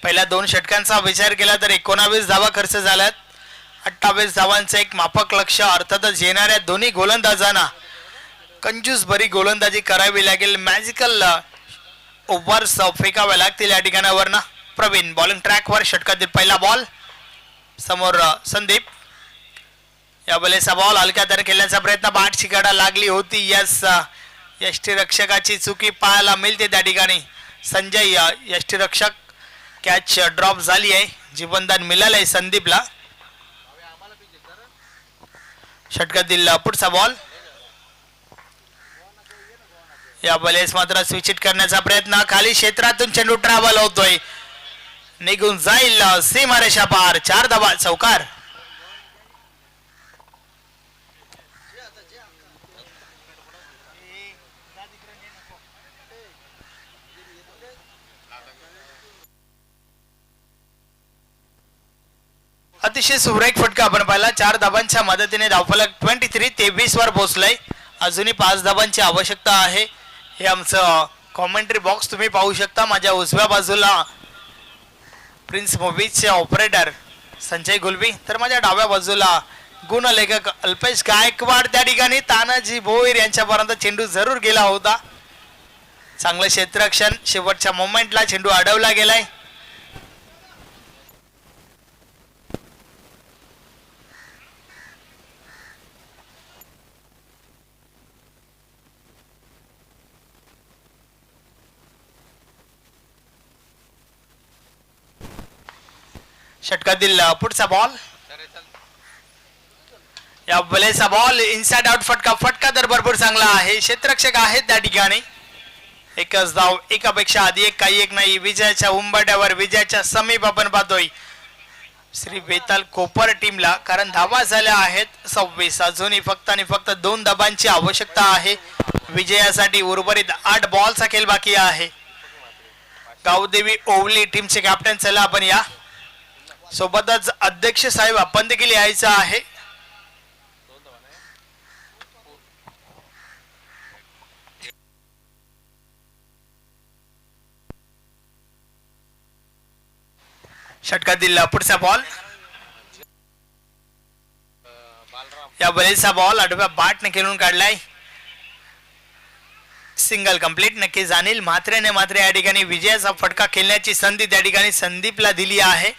पहिल्या 2 षटकांचा विचार केला तर 19 धावा खर्च झाल्यात. 28 धावांचं एक माफक लक्ष. अर्थातच येणाऱ्या दोन्ही गोलंदाजांना कंजूस भरी गोलंदाजी करावी लागेल. मॅजिकल ओव्हर्स फेकाव्या लागतील या ठिकाणावर. प्रवीण बॉलिंग ट्रॅकवर. षटकातील पहिला बॉल. समोर संदीप. या बलेचा बॉल हलक्या तर खेळण्याचा प्रयत्न, बाट शिकाडा लागली होती. यस, यष्टीरक्षकाची चुकी पाहायला मिळते त्या ठिकाणी. संजय यष्टीरक्षक, कॅच ड्रॉप झाली आहे. जीवनदान मिळालंय संदीपला. षटकातील पुढचा बॉल. या बलेस मात्र स्विच हिट करण्याचा प्रयत्न. खाली क्षेत्रातून चेंडू ट्रॅव्हल होतोय, निघून जाईल सीमारेषा पार. 4 धावा, चौकार. अतिशय सुरेख फटका आपण पाहिला. 4 धावांच्या मदतीने धावफलक 23-23 वर पोहोचलाय. अजूनही 5 धावांची आवश्यकता आहे. हे आमचं कॉमेंट्री बॉक्स तुम्ही पाहू शकता. माझ्या उजव्या बाजूला प्रिन्स मूवीजचे ऑपरेटर संजय गुलबी, तर माझ्या डाव्या बाजूला गुणलेखक अल्पेश गायकवाड. त्या ठिकाणी तानाजी भोईर यांच्यापर्यंत चेंडू जरूर गेला होता. चांगलं क्षेत्ररक्षण. शेवटच्या मोमेंटला चेंडू अडवला गेलाय. षटकातील पुढचा बॉल. या बलेचा बॉल इनसाइड आउट फटका तर भरपूर चांगला आहे. क्षेत्ररक्षक आहेत त्या ठिकाणी. एकच धाव, एकापेक्षा आधी एक, काही एक नाही. विजयाच्या उंबरठ्यावर, विजयाच्या समीप आपण पाहतोय श्री बेताल कोपर टीमला, कारण धावा झाल्या आहेत 26. अजूनही फक्त आणि फक्त 2 धाबांची आवश्यकता आहे विजयासाठी. उर्वरित 8 बॉलचा खेळ बाकी आहे. गावदेवी ओवली टीमचे कॅप्टन, चला आपण या सोबतच अध्यक्ष साहेब आपण देखील यायचं आहे. षटकात दिला पुढचा बॉल. या बलेचा बॉल आडव्या बाटने खेळून काढलाय. Single complete. नक्कीच अनिल म्हात्रेने मात्र या ठिकाणी विजयाचा फटका खेळण्याची संधी त्या ठिकाणी संदीपला दिली आहे.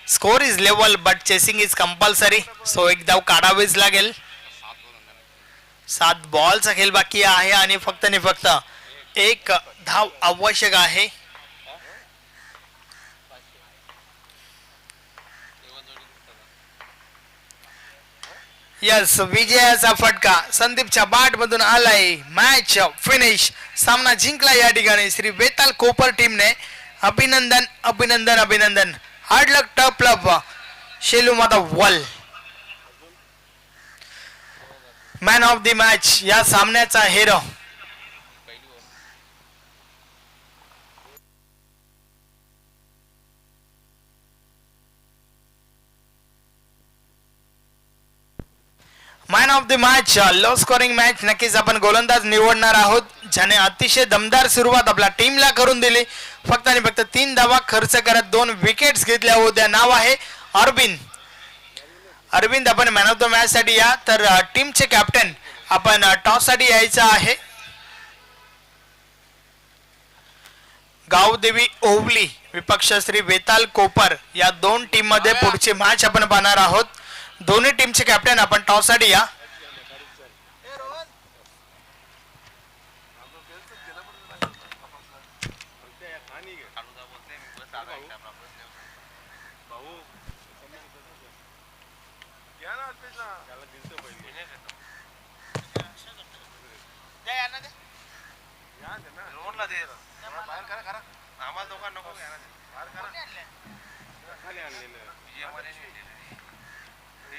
Score is level but chasing is compulsory. So एक धाव काढावीच लागेल. 7 बॉलचा खेळ बाकी आहे आणि फक्त एक धाव आवश्यक आहे. यस, विजयाचा फटका संदीपच्या बाट मधून आलाय. Match finish. सामना जिंकला या ठिकाणी श्री बेताल कोपर टीमने. अभिनंदन अभिनंदन अभिनंदन. हार्ड लक टफ लव शेलू माता वल. मॅन ऑफ द मॅच या सामन्याचा hero man of the match. Low scoring match. नक्कीच आपण गोलंदाज निवडणार आहोत ज्याने अतिशय दमदार सुरुवात आपल्या टीमला करून दिली. फक्त आणि फक्त 3 धावा खर्च करत 2 विकेट्स घेतल्या होत्या. नाव आहे अरविंद. अरविंद, आपण मॅन ऑफ द मॅच साठी या. तर टीमचे कॅप्टन आपण टॉस साठी यायचं आहे. गावदेवी ओवली विपक्ष श्री बेताल कोपर या 2 टीम मध्ये पुढची मॅच आपण पाहणार आहोत. दोन्ही टीमचे कॅप्टन आपण टॉस साठी या. आम्हाला दोघांना नको घ्या ना.